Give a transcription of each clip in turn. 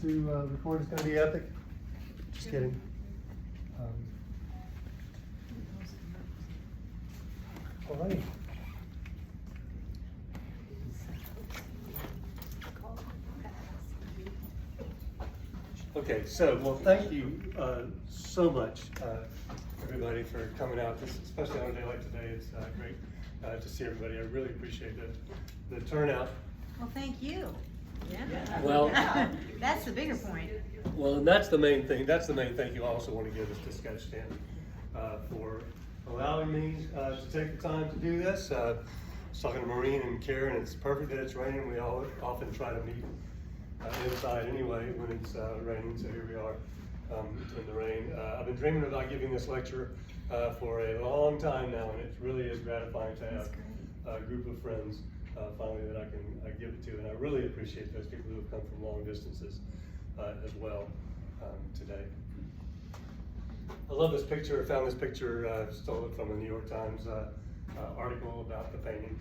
to record is going to be epic. Just kidding. All right. Okay, so, well, thank you so much, everybody, for coming out, especially on a day like today. It's great to see everybody. I really appreciate the turnout. Well, thank you. Yeah. Well, that's the bigger point. Well, and that's the main thing. That's the main thank you I also want to give us to Sketch Staunton for allowing me to take the time to do this. I was talking to Maureen and Karen. It's perfect that it's raining. We all often try to meet inside anyway when it's raining, so here we are in the rain. I've been dreaming about giving this lecture for a long time now, and it really is gratifying to have a group of friends finally that I can give it to, and I really appreciate those people who have come from long distances as well today. I love this picture. I found this picture, stole it from a New York Times article about the painting.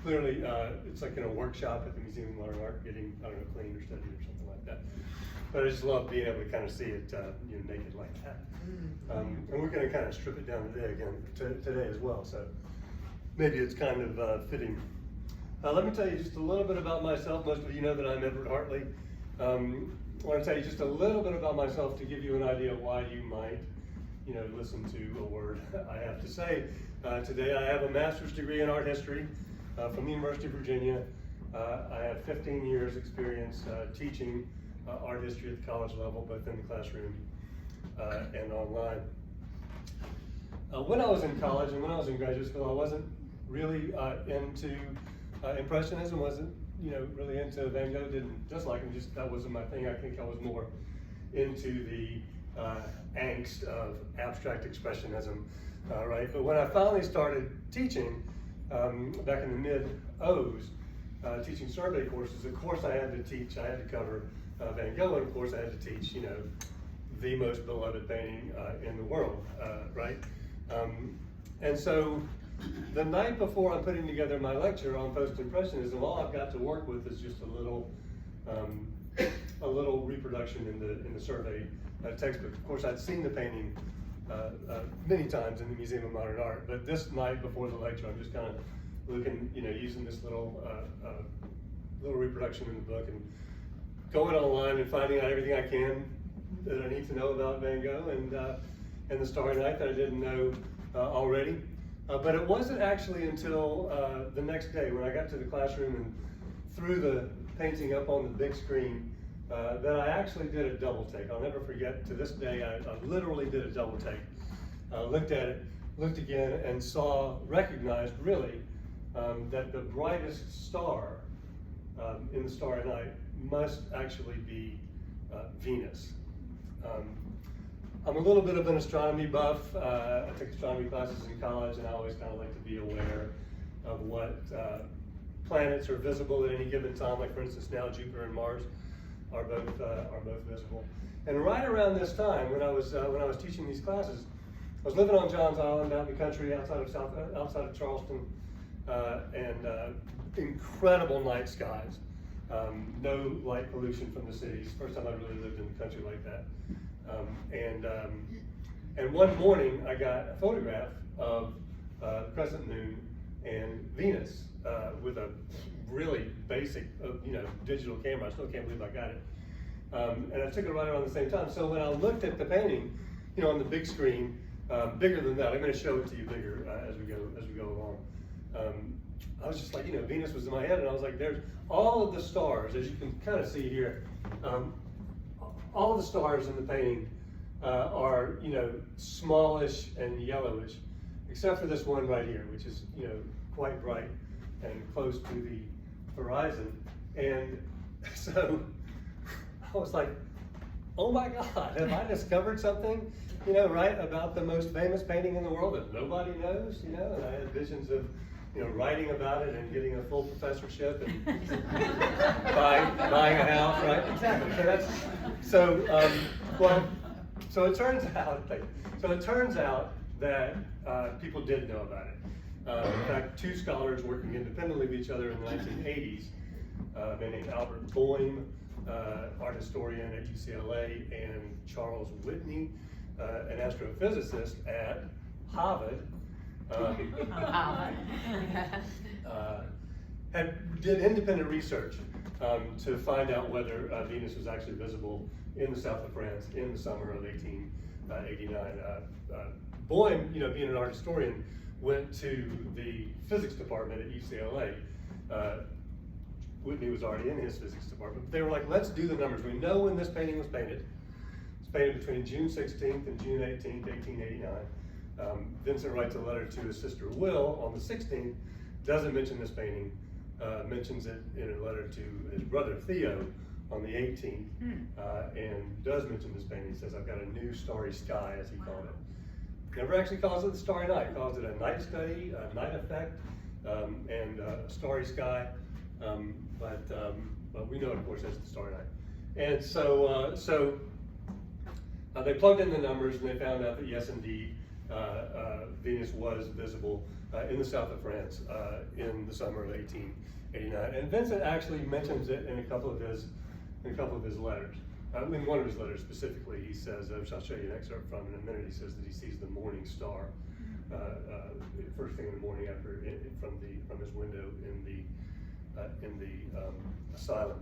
Clearly, it's like in a workshop at the Museum of Modern Art, getting, I don't know, cleaned or studied or something like that. But I just love being able to kind of see it, naked like that. And we're going to kind of strip it down today as well. So maybe it's kind of fitting. Let me tell you just a little bit about myself. Most of you know that I'm Edward Hartley. I want to tell you just a little bit about myself to give you an idea of why you might, listen to a word I have to say. Today I have a master's degree in art history from the University of Virginia. I have 15 years experience teaching art history at the college level, both in the classroom and online. When I was in college and when I was in graduate school, I wasn't really into Impressionism, wasn't really into Van Gogh, didn't just like him, just that wasn't my thing. I think I was more into the angst of abstract expressionism, right? But when I finally started teaching back in the mid-O's, teaching survey courses, of course I had to cover Van Gogh, and of course I had to teach, the most beloved painting in the world, right? And so the night before I'm putting together my lecture on post-impressionism, all I've got to work with is just a little reproduction in the survey textbook. Of course, I'd seen the painting many times in the Museum of Modern Art, but this night before the lecture, I'm just kind of looking, using this little reproduction in the book and going online and finding out everything I can that I need to know about Van Gogh and the Starry Night that I didn't know already. But it wasn't actually until the next day when I got to the classroom and threw the painting up on the big screen that I actually did a double take. I'll never forget, to this day, I literally did a double take. Looked at it, looked again, and recognized really that the brightest star in the Starry Night must actually be Venus. I'm a little bit of an astronomy buff. I took astronomy classes in college, and I always kind of like to be aware of what planets are visible at any given time. Like, for instance, now Jupiter and Mars are both visible. And right around this time, when I was teaching these classes, I was living on Johns Island, out in the country, outside of Charleston, and incredible night skies. No light pollution from the cities. First time I really lived in the country like that. And one morning I got a photograph of the crescent moon and Venus with a really basic, digital camera. I still can't believe I got it. And I took it right around the same time. So when I looked at the painting, on the big screen, bigger than that, I'm going to show it to you bigger as we go along. I was just like, Venus was in my head, and I was like, there's all of the stars, as you can kind of see here. All of the stars in the painting are, smallish and yellowish, except for this one right here, which is, quite bright and close to the horizon. And so I was like, oh my God, have I discovered something, right, about the most famous painting in the world that nobody knows, and I had visions of, writing about it and getting a full professorship and buying a house, right? Exactly. So it turns out that people did know about it. In fact, two scholars working independently of each other in the 1980s, a man named Albert Boehm art historian at UCLA, and Charles Whitney, an astrophysicist at Harvard, did independent research to find out whether Venus was actually visible in the south of France in the summer of 1889. Boehm, being an art historian, went to the physics department at UCLA. Whitney was already in his physics department. They were like, let's do the numbers. We know when this painting was painted. It's painted between June 16th and June 18th, 1889. Vincent writes a letter to his sister Will on the 16th, doesn't mention this painting, mentions it in a letter to his brother Theo on the 18th, and does mention this painting. He says, I've got a new starry sky, as he called it. Never actually calls it the Starry Night, calls it a night study, a night effect, and a starry sky. But we know, of course, as the Starry Night. And so they plugged in the numbers, and they found out that yes, indeed, Venus was visible in the south of France in the summer of 1889. And Vincent actually mentions it in a couple of his letters. In one of his letters specifically, he says, which I'll show you an excerpt from in a minute, he says that he sees the morning star first thing in the morning from his window in the asylum.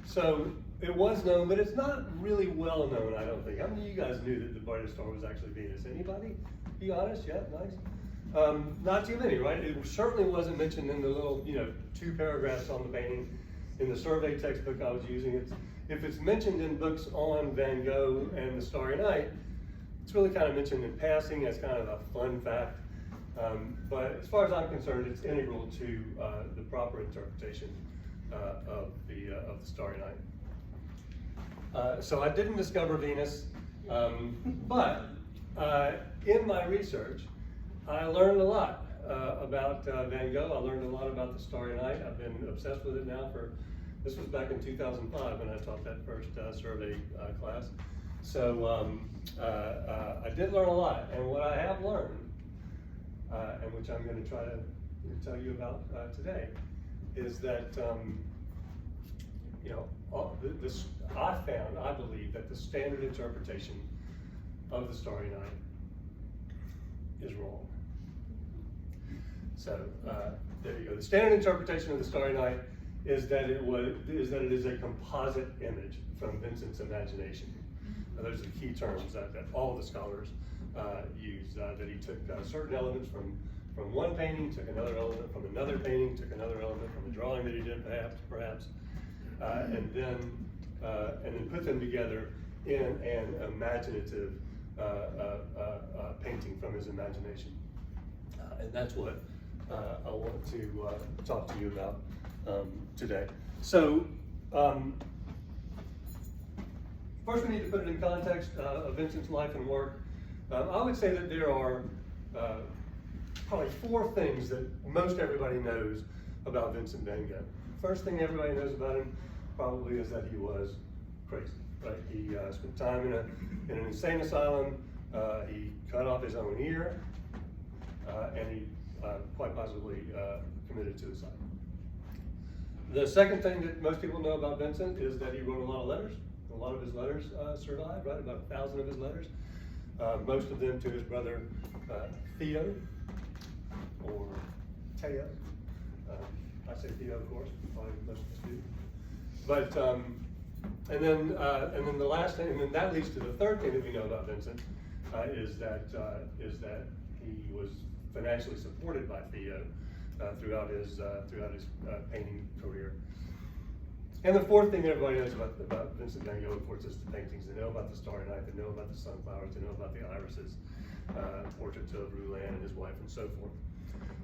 So it was known, but it's not really well known, I don't think. How many of you guys knew that the brightest star was actually Venus? Anybody? Be honest? Yeah, nice. Not too many, right? It certainly wasn't mentioned in the little, 2 paragraphs on the painting in the survey textbook I was using. If it's mentioned in books on Van Gogh and the Starry Night, it's really kind of mentioned in passing as kind of a fun fact. But as far as I'm concerned, it's integral to the proper interpretation of the Starry Night. So I didn't discover Venus, but in my research, I learned a lot about Van Gogh. I learned a lot about the Starry Night. I've been obsessed with it now this was back in 2005 when I taught that first survey class. So I did learn a lot, and what I have learned, and which I'm going to try to tell you about today, is that I believe that the standard interpretation of the Starry Night is wrong. So there you go. The standard interpretation of the Starry Night is that it is a composite image from Vincent's imagination. Those are the key terms that all the scholars use. That he took certain elements from one painting, took another element from another painting, took another element from a drawing that he did perhaps, and then put them together in an imaginative painting from his imagination. And that's what I want to talk to you about today. So first we need to put it in context of Vincent's life and work. I would say that there are probably 4 things that most everybody knows about Vincent van Gogh. First thing everybody knows about him probably is that he was crazy. Right? He spent time in an insane asylum. He cut off his own ear, and he quite possibly committed suicide. The second thing that most people know about Vincent is that he wrote a lot of letters. A lot of his letters survive, right? About 1,000 of his letters. Most of them to his brother Theo, or Teo. I say Theo, of course, probably most of us do. But and then the last thing, and then that leads to the third thing that we know about Vincent is that he was financially supported by Theo throughout his painting career. And the fourth thing that everybody knows about Vincent van Gogh, of course, is the paintings. They know about the Starry Night, they know about the sunflowers, they know about the irises, portraits of Roulin and his wife, and so forth.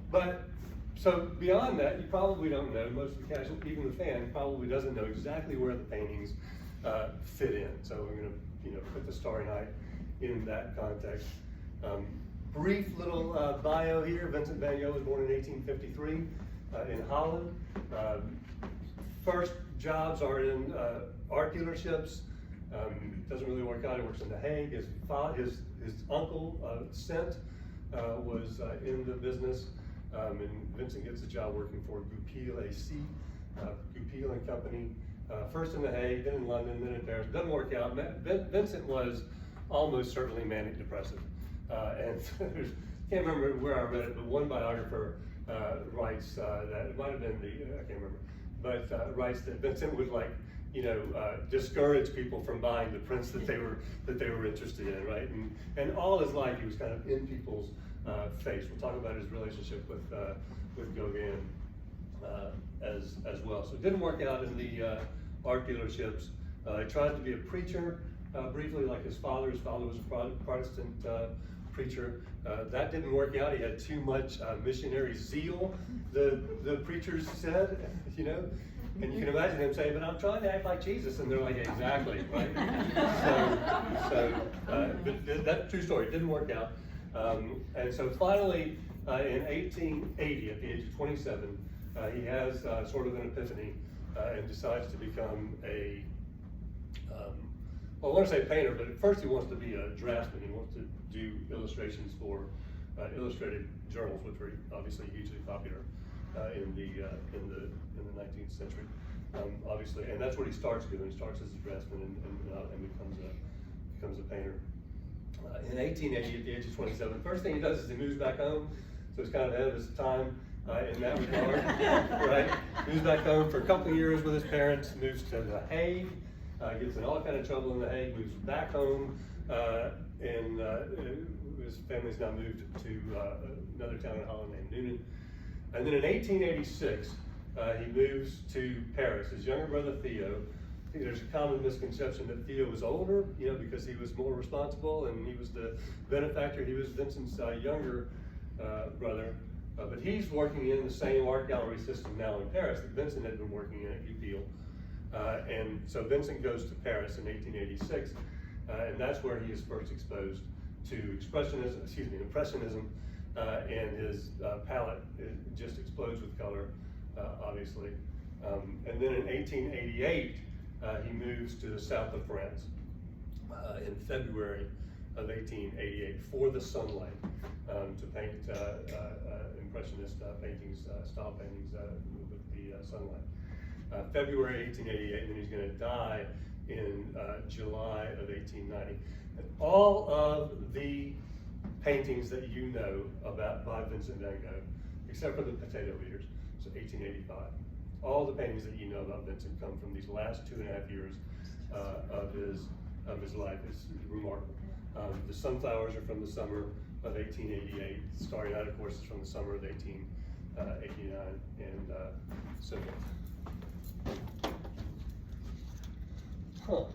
But so beyond that, you probably don't know. Most of the casual, even the fan, probably doesn't know exactly where the paintings fit in. So we're going to, put the Starry Night in that context. Brief little bio here. Vincent van Gogh was born in 1853 in Holland. First jobs are in art dealerships. Doesn't really work out. He works in The Hague. His uncle, Sint, was in the business. And Vincent gets a job working for Goupil AC Goupil and Company, first in The Hague, then in London, then in Paris. Doesn't work out. Vincent was almost certainly manic depressive. And can't remember where I read it, but one biographer writes that, it might have been I can't remember, but writes that Vincent would discourage people from buying the prints that they were interested in, right? And all his life he was kind of in people's face. We'll talk about his relationship with Gauguin as well. So it didn't work out in the art dealerships. He tried to be a preacher briefly, like his father. His father was a Protestant preacher. That didn't work out. He had too much missionary zeal, the preachers said, and you can imagine him saying, but I'm trying to act like Jesus, and they're like, exactly, right? But that true story, it didn't work out. And so finally, in 1880, at the age of 27, he has sort of an epiphany and decides to become well, I want to say painter, but at first he wants to be a draftsman. He wants to do illustrations for illustrated journals, which were obviously hugely popular in the 19th century. Obviously, and that's what he starts doing. He starts as a draftsman and becomes a painter. In 1880, at the age of 27, first thing he does is he moves back home. So he's kind of ahead of his time in that regard, right? Moves back home for a couple of years with his parents. Moves to The Hague. Gets in all kind of trouble in The Hague, moves back home, and his family's now moved to another town in Holland named Noonan. And then in 1886, he moves to Paris. His younger brother Theo, I think there's a common misconception that Theo was older, because he was more responsible and he was the benefactor. He was Vincent's younger brother, but he's working in the same art gallery system now in Paris that Vincent had been working in at Goupil. And so Vincent goes to Paris in 1886, and that's where he is first exposed to Impressionism, and his palette just explodes with color, obviously. And then in 1888, he moves to the south of France in February of 1888 for the sunlight to paint Impressionist paintings, style paintings with the sunlight. February 1888, and then he's going to die in July of 1890. And all of the paintings that you know about by Vincent van Gogh, except for the Potato Eaters, so 1885, all the paintings that you know about Vincent come from these last 2.5 years of his life. It's remarkable. The sunflowers are from the summer of 1888. Starry Night, of course, is from the summer of 1889, and so forth. Huh.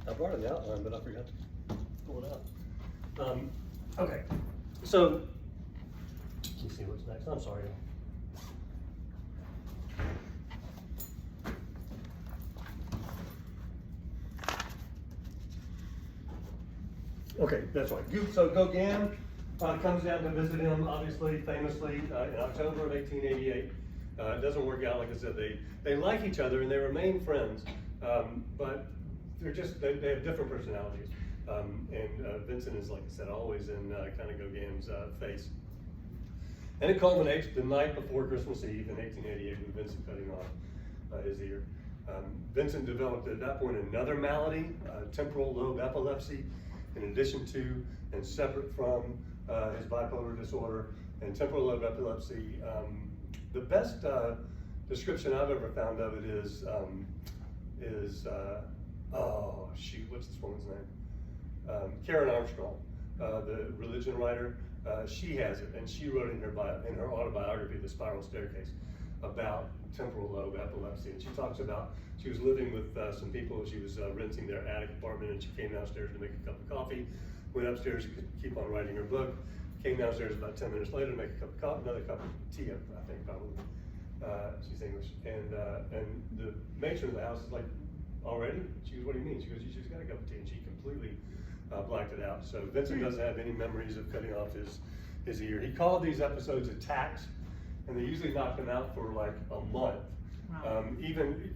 I brought an outline, but I forgot to pull it out. Okay, so let's see what's next. I'm sorry. Okay, that's right. So Gauguin comes down to visit him, obviously, famously, in October of 1888. It doesn't work out, like I said, they like each other and they remain friends, but they have different personalities. And Vincent is, like I said, always in kind of Gauguin's face. And it culminates the night before Christmas Eve in 1888 with Vincent cutting off his ear. Vincent developed at that point another malady, temporal lobe epilepsy, in addition to and separate from his bipolar disorder and temporal lobe epilepsy. The best description I've ever found of it is oh shoot, what's this woman's name? Karen Armstrong, the religion writer. She has it, and she wrote in her autobiography, The Spiral Staircase, about temporal lobe epilepsy. And she talks about she was living with some people. She was renting their attic apartment, and she came downstairs to make a cup of coffee. Went upstairs to keep on writing her book. Came downstairs about 10 minutes later to make a cup of coffee, another cup of tea, I think probably. She's English, and the matron of the house is like, already? She goes, what do you mean? She goes, you just got a cup of tea, and she completely blacked it out. So Vincent doesn't have any memories of cutting off his ear. He called these episodes attacks, and they usually knocked him out for like a month. Wow. Even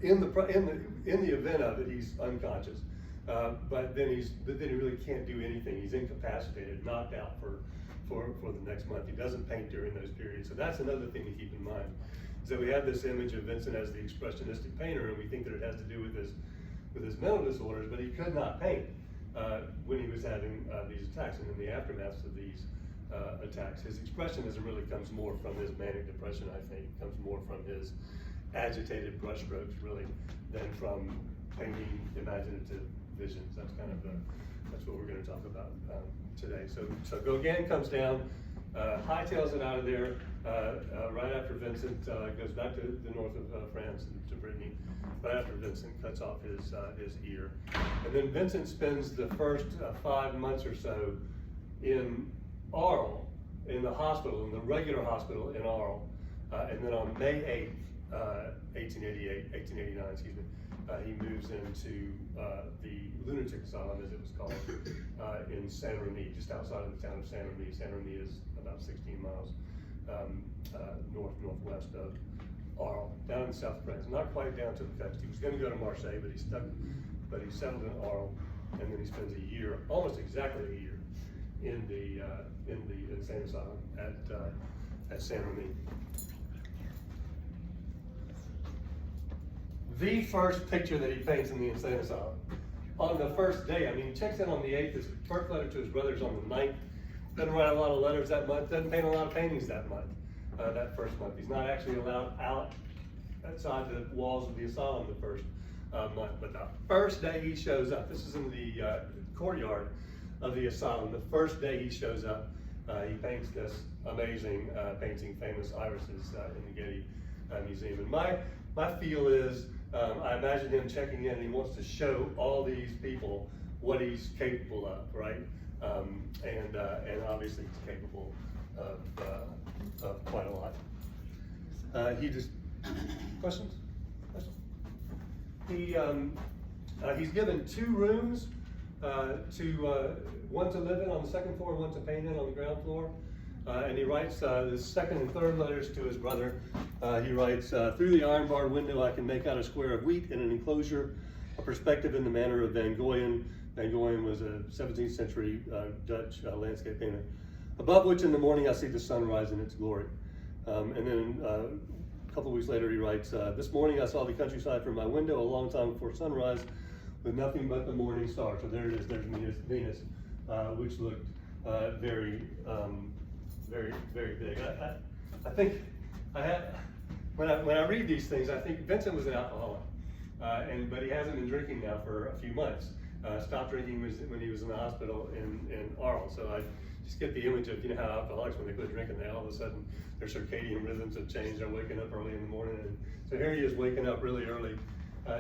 in the event of it, he's unconscious. But then he really can't do anything. He's incapacitated, knocked out for the next month. He doesn't paint during those periods. So that's another thing to keep in mind. So we have this image of Vincent as the expressionistic painter, and we think that it has to do with his mental disorders, but he could not paint when he was having these attacks, and in the aftermath of these attacks. His expressionism really comes more from his manic depression, I think. It comes more from his agitated brushstrokes, really, than from painting imaginative visions. That's kind of that's what we're going to talk about today. So Gauguin comes down, hightails it out of there right after Vincent goes back to the north of France, to Brittany, right after Vincent cuts off his ear. And then Vincent spends the first 5 months or so in Arles, in the hospital, in the regular hospital in Arles. And then on May 8th, 1889, excuse me, he moves into the lunatic asylum, as it was called, in Saint-Remy, just outside of the town of Saint-Remy. Saint-Remy is about 16 miles northwest of Arles, down in the south of France, not quite down to the coast. He was going to go to Marseille, but he settled in Arles, and then he spends a year, almost exactly a year, in the insane asylum at Saint-Remy. The first picture that he paints in the insane asylum, on the first day, I mean, he checks in on the 8th, his first letter to his brothers on the 9th, doesn't write a lot of letters that month, doesn't paint a lot of paintings that month, that first month. He's not actually allowed out outside the walls of the asylum the first month, but the first day he shows up, this is in the courtyard of the asylum, the first day he shows up, he paints this amazing painting, famous irises in the Getty Museum. And my feel is, I imagine him checking in and he wants to show all these people what he's capable of, right? And obviously he's capable of quite a lot. Questions? He's given 2 rooms, one to live in on the second floor, one to paint in on the ground floor. And he writes the second and third letters to his brother. He writes, through the iron barred window I can make out a square of wheat in an enclosure, a perspective in the manner of Van Goyen. Van Goyen was a 17th century Dutch landscape painter. Above which in the morning I see the sun rise in its glory. And then a couple of weeks later he writes, this morning I saw the countryside from my window a long time before sunrise with nothing but the morning star. So there it is, there's Venus, which looked very big. I think when I read these things, I think Vincent was an alcoholic, but he hasn't been drinking now for a few months. Stopped drinking when he was in the hospital in Arles. So I just get the image of, how alcoholics, when they quit drinking, they all of a sudden their circadian rhythms have changed. They're waking up early in the morning, and so here he is waking up really early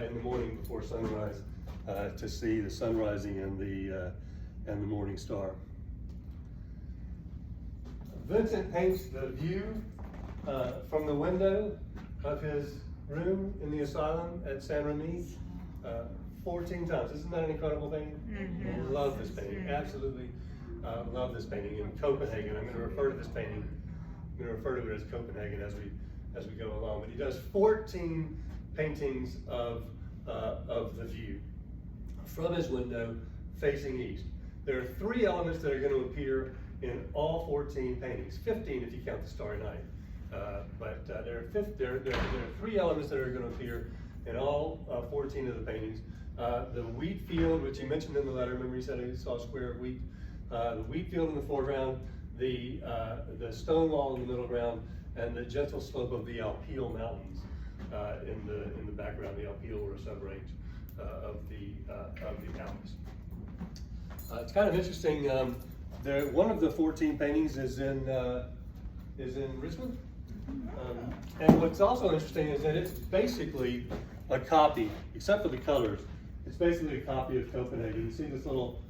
in the morning before sunrise to see the sun rising and the morning star. Vincent paints the view from the window of his room in the asylum at Saint-Remy 14 times. Isn't that an incredible painting? Mm-hmm. Love this painting, absolutely love this painting. In Copenhagen, I'm going to refer to this painting, I'm going to refer to it as Copenhagen as we go along, but he does 14 paintings of the view from his window facing east. There are 3 elements that are going to appear in all 14 paintings, 15 if you count the Starry Night. But there are 3 elements that are going to appear in all 14 of the paintings. The wheat field, which he mentioned in the letter, remember he said he saw a square of wheat. The wheat field in the foreground, the stone wall in the middle ground, and the gentle slope of the Alpilles Mountains in the background. The Alpilles were a subrange of the Alps. It's kind of interesting. One of the 14 paintings is in Richmond. And what's also interesting is that it's basically a copy, except for the colors, it's basically a copy of Copenhagen. You see this little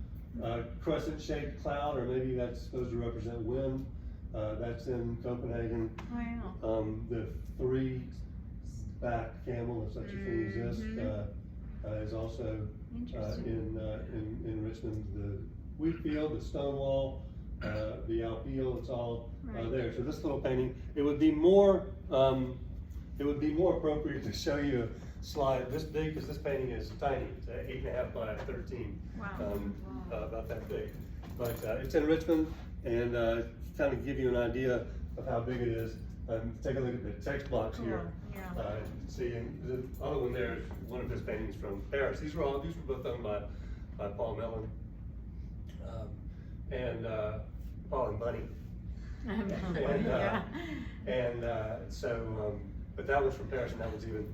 crescent-shaped cloud, or maybe that's supposed to represent wind. That's in Copenhagen. Wow. The 3-backed camel, if such a thing exists, is also in Richmond. The wheat field, the stone wall, the Alpilles, it's all there. So this little painting, it would be more appropriate to show you slide this big, because this painting is tiny. It's 8.5 by 13. Wow. About that big. But it's in Richmond, and kind of give you an idea of how big it is. Take a look at the text box here. Yeah. See, and the other one there is one of his paintings from Paris. These were both owned by Paul Mellon and Paul and Bunny. But that was from Paris, and that was even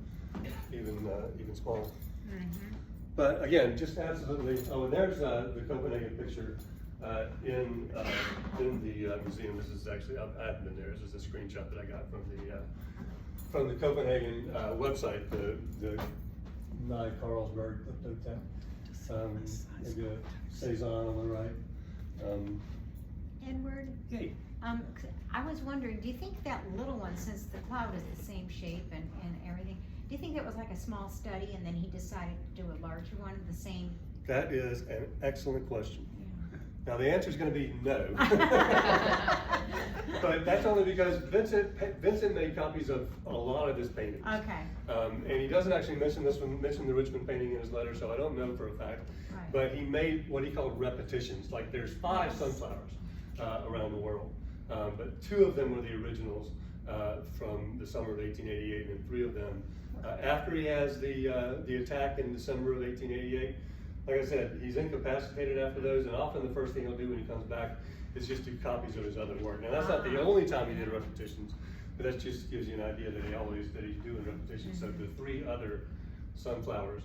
smaller. Mm-hmm. But again, just absolutely. Oh, and there's the Copenhagen picture in the museum. This is actually, I haven't been there. This is a screenshot that I got from the Copenhagen website. The Nye Carlsberg Hotel. Maybe a Saison on the right. Edward, Hey. I was wondering, do you think that little one, since the cloud is the same shape and everything, do you think that was like a small study and then he decided to do a larger one of the same? That is an excellent question. Yeah. Now the answer is going to be no. But that's only because Vincent made copies of a lot of his paintings. Okay. And he doesn't actually mention the Richmond painting in his letter, so I don't know for a fact. Right. But he made what he called repetitions. Like there's 5 sunflowers around the world, but 2 of them were the originals from the summer of 1888, and 3 of them after he has the attack in December of 1888. Like I said, he's incapacitated after those, and often the first thing he'll do when he comes back is just do copies of his other work. Now that's not the only time he did repetitions, but that just gives you an idea that he's doing repetitions. So the 3 other sunflowers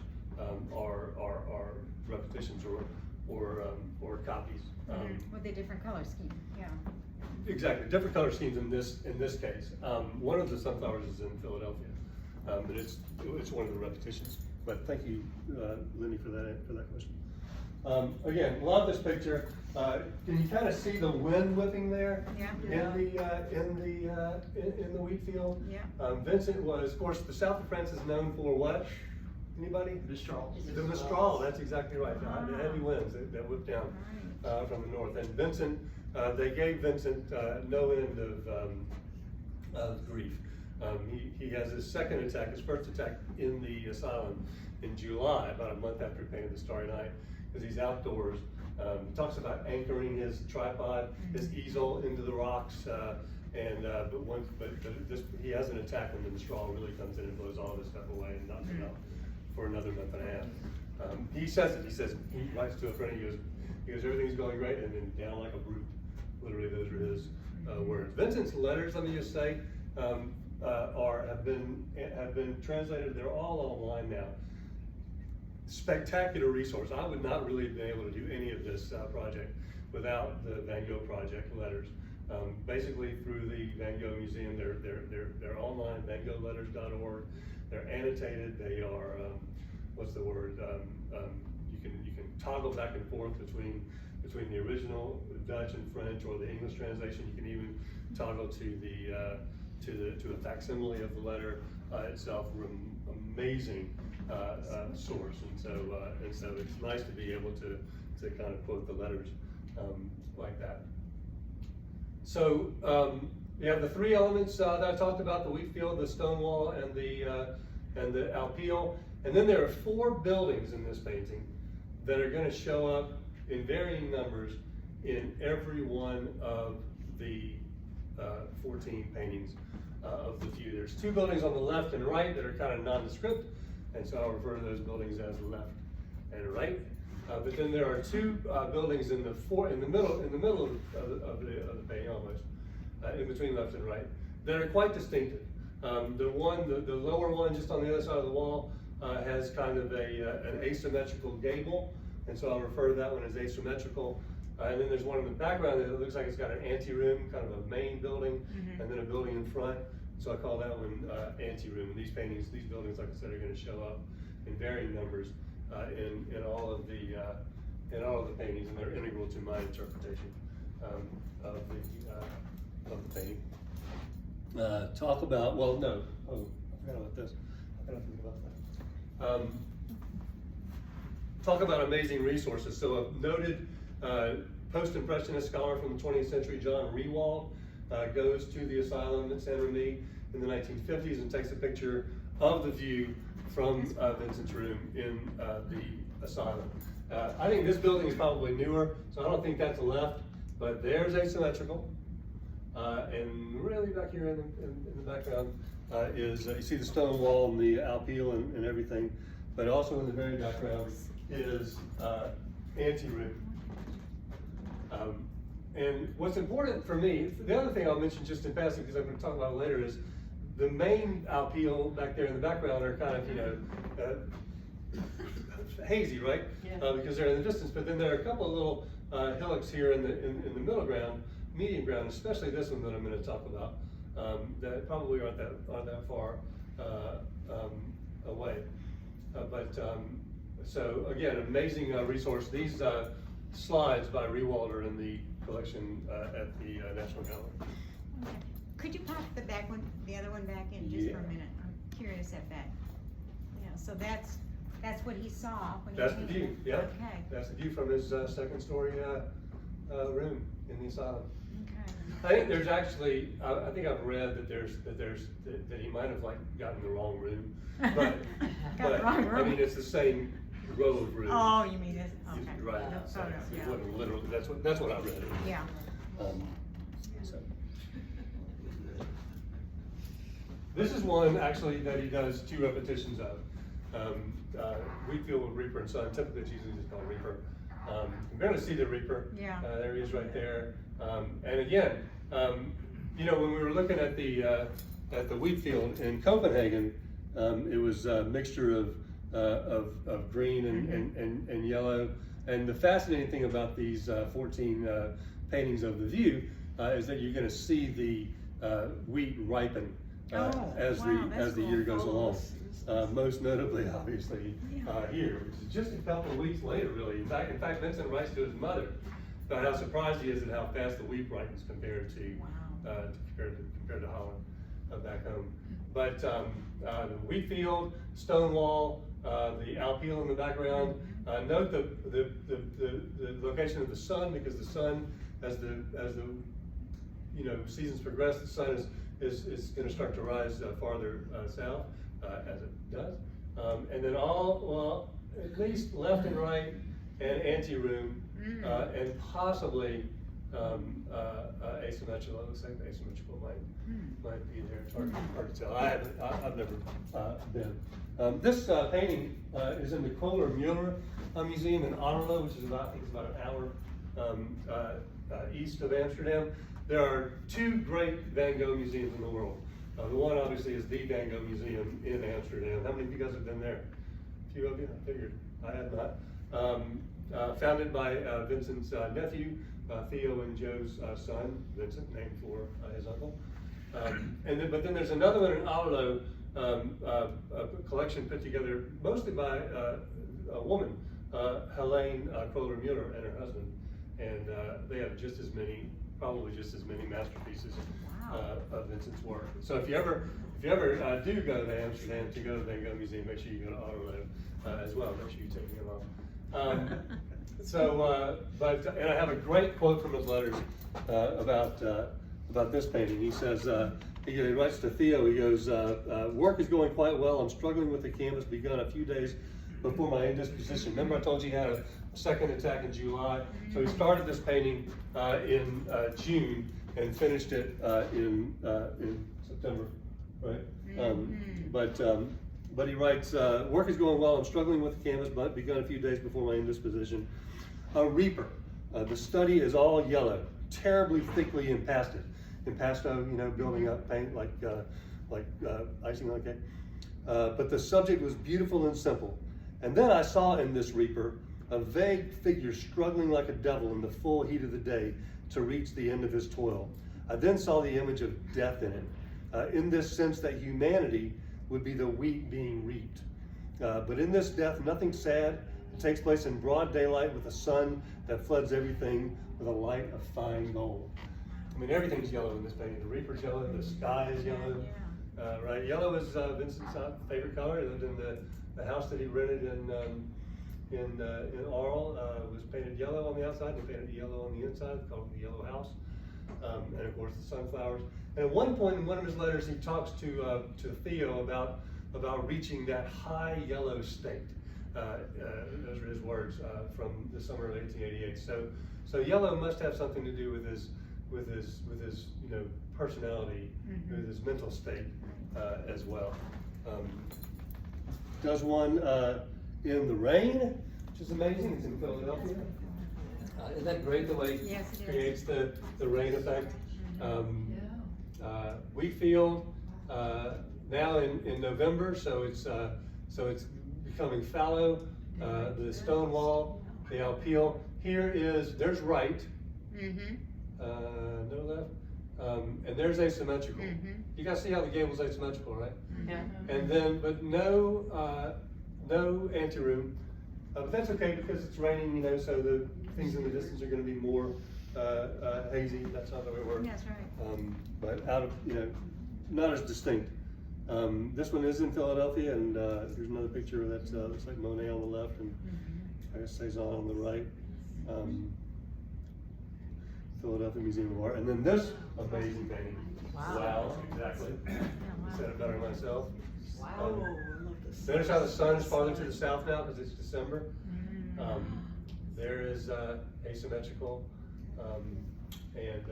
are repetitions or copies. With a different color scheme, yeah. Exactly, different color schemes in this case. One of the sunflowers is in Philadelphia, but it's one of the repetitions. But thank you, Lindy, for that question. Again, love this picture. Can you kind of see the wind whipping there? Yeah. In the wheat field? Yeah. Vincent was, of course, the south of France is known for what? Anybody? Mistral. The Mistral, that's exactly right. The heavy winds that whip down from the north. And Vincent, they gave Vincent no end of grief. He has his second attack, his first attack in the asylum in July, about a month after he painted the Starry Night, because he's outdoors. He talks about anchoring his tripod, his easel into the rocks, he has an attack when the Mistral really comes in and blows all of this stuff away and knocks him out for another month and a half. He writes to a friend, he goes, everything's going great, and then down like a brute. Literally, those are his words. Vincent's letters, let me just say, have been translated. They're all online now. Spectacular resource. I would not really have been able to do any of this project without the Van Gogh Project letters. Basically, through the Van Gogh Museum, they're online. VanGoghLetters.org. They're annotated. They are you can toggle back and forth between the original Dutch and French or the English translation. You can even toggle to a facsimile of the letter itself. Amazing source, and so it's nice to be able to kind of quote the letters like that. So we have the 3 elements that I talked about: the wheat field, the stone wall, and the alpeel. And then there are 4 buildings in this painting that are going to show up in varying numbers in every one of the 14 paintings of the view. There's 2 buildings on the left and right that are kind of nondescript, and so I'll refer to those buildings as left and right. But then there are 2 buildings in the middle of the painting, almost in between left and right, that are quite distinctive. The lower one, just on the other side of the wall, has kind of an asymmetrical gable, and so I'll refer to that one as asymmetrical. And then there's one in the background that looks like it's got an anteroom, kind of a main building, and then a building in front. So I call that one anteroom. And these buildings, like I said, are going to show up in varying numbers in all of the paintings, and they're integral to my interpretation of the painting. Talk about, I forgot about this. I forgot to think about that. Talk about amazing resources. So a noted post-impressionist scholar from the 20th century, John Rewald, goes to the asylum at Saint Remy in the 1950s and takes a picture of the view from Vincent's room in the asylum. I think this building is probably newer, so I don't think that's left, but there's asymmetrical. And really back here in the background is, you see the stone wall and the alpeel and everything, but also in the very background is anteroom. And what's important for me, the other thing I'll mention just in passing, because I'm going to talk about it later, is the main alpeel back there in the background are kind of, you know, hazy, right? Yeah. Because they're in the distance. But then there are a couple of little hillocks here in the middle ground, medium ground, especially this one that I'm going to talk about, that probably aren't that far away. So again, amazing resource. These slides by Rewalder in the collection at the National Gallery. Okay. Could you pop the other one back in just for a minute? I'm curious at that. Yeah, so that's what he saw when That's he the came view, in. yeah. Okay. That's the view from his second story room in the asylum. Okay. I think there's actually, I think I've read that he might have like gotten the wrong room, but, Got the wrong room. I mean, it's the same row of rooms. Oh, you mean this? Okay. Right No outside. photos, It yeah. wasn't literally, that's what I read. Yeah. So. This is one actually that he does 2 repetitions of. Wheatfield with Reaper and Son, typically it's usually just called Reaper. You're going to see the Reaper. Yeah. There he is right there. And again, you know, when we were looking at the Wheatfield in Copenhagen, it was a mixture of green and yellow. And the fascinating thing about these 14 paintings of the view is that you're going to see the wheat ripen as the year goes along. Most notably, obviously, here, which is just a couple of weeks later, really. In fact, Vincent writes to his mother about how surprised he is at how fast the wheat ripens compared to compared to Holland back home. But the wheat field, stone wall, the alpeel in the background. Note the location of the sun, because the sun, as the seasons progress, the sun is going to start to rise farther south as it does, and then at least left and right and anteroom, and possibly asymmetrical. It looks like asymmetrical might be there. It's hard to tell. I've never been. This painting is in the Kohler Mueller Museum in Otterlo, which is about an hour east of Amsterdam. There are 2 great Van Gogh museums in the world. The one obviously is the Van Gogh Museum in Amsterdam. How many of you guys have been there? A few of you, I figured. I had not. Founded by Vincent's nephew, Theo and Joe's son, Vincent, named for his uncle. But then there's another one in Otterlo, a collection put together mostly by a woman, Helene Kohler-Mueller, and her husband. And they have probably just as many masterpieces of Vincent's work. So if you ever do go to Amsterdam to go to the Van Gogh Museum, make sure you go to Otterlo as well. Make sure you take me along. And I have a great quote from his letters about this painting. He says, he writes to Theo, he goes, work is going quite well. I'm struggling with the canvas, begun a few days before my indisposition. Remember I told you he had a second attack in July? So he started this painting in June and finished it in September, right? But he writes, work is going well. I'm struggling with the canvas, but begun a few days before my indisposition. A Reaper. The study is all yellow, terribly thickly impasted. Impasto, building up paint like icing on cake. But the subject was beautiful and simple. And then I saw in this Reaper a vague figure struggling like a devil in the full heat of the day to reach the end of his toil. I then saw the image of death in it, in this sense that humanity would be the wheat being reaped. But in this death, nothing sad. It takes place in broad daylight with a sun that floods everything with a light of fine gold. I mean, everything's yellow in this painting. The Reaper's yellow, the sky is yellow, right? Yellow is Vincent's favorite color. He lived in the house that he rented in Arles, was painted yellow on the outside, and painted yellow on the inside, called the Yellow House. And of course the sunflowers. And at one point in one of his letters, he talks to Theo about about reaching that high yellow state. Those are his words from the summer of 1888. So yellow must have something to do with his personality, with his mental state as well. Does one in the rain, which is amazing. It's in Philadelphia. Isn't that great the way Yes, it creates the rain effect? Wheat field now in November, so it's becoming fallow. The stone wall, the alpeel. There's right, no left, and there's asymmetrical. You guys see how the gable's asymmetrical, right? And then, but no anteroom. But that's okay because it's raining, so the things in the distance are going to be more hazy. That's not the way it works. That's right. But out of, not as distinct. This one is in Philadelphia, and here's another picture that looks like Monet on the left, and I guess Cezanne on the right. Philadelphia Museum of Art, and then this amazing painting. Wow, exactly. I said it better myself. Wow. Notice how the sun is farther to the south now because it's December. There is asymmetrical, and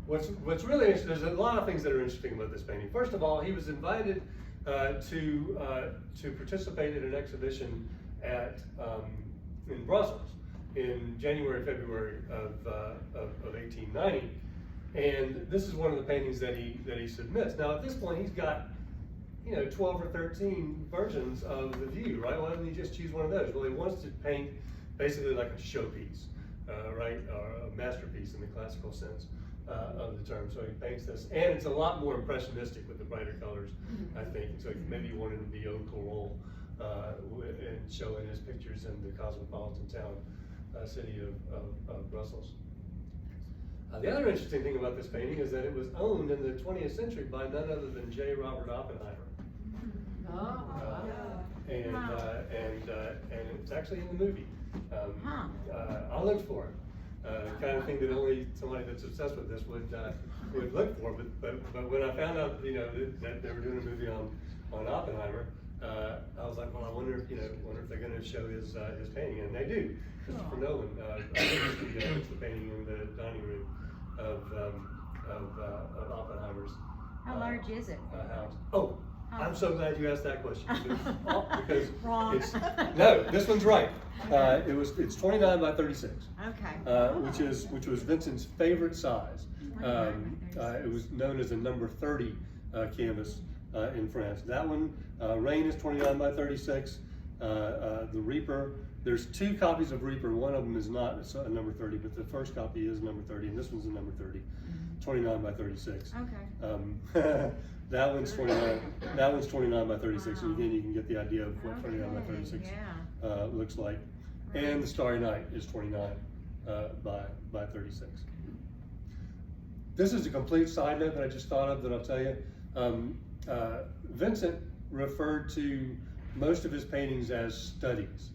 what's really interesting, there's a lot of things that are interesting about this painting. First of all, he was invited to participate in an exhibition in Brussels in January, February of 1890, and this is one of the paintings that he submits. Now at this point, he's got 12 or 13 versions of the view, right? Why doesn't he just choose one of those? Well, he wants to paint basically like a showpiece, right, or a masterpiece in the classical sense of the term. So he paints this, and it's a lot more impressionistic with the brighter colors, I think. So maybe he wanted to be au courant and showing his pictures in the cosmopolitan town city of Brussels. The other interesting thing about this painting is that it was owned in the 20th century by none other than J. Robert Oppenheimer. And it's actually in the movie. I looked for it. Kind of thing that only somebody that's obsessed with this would look for. But when I found out, that they were doing a movie on Oppenheimer, I was like, well, I wonder if they're going to show his painting, and they do. Christopher Nolan puts the painting in the dining room of Oppenheimer's. How large is it? House. Oh, I'm so glad you asked that question because Wrong. No, this one's right. It's 29 by 36. Okay. Which was Vincent's favorite size. It was known as a number 30 canvas in France. That one, Rain, is 29 by 36. The Reaper, there's two copies of Reaper. One of them is not a number 30, but the first copy is number 30, and this one's a number 30. 29 by 36. Okay. That one's 29. That one's 29 by 36. And again, you can get the idea of what 29 by 36 looks like. And the Starry Night is 29 by 36. This is a complete side note that I just thought of that I'll tell you. Vincent referred to most of his paintings as studies,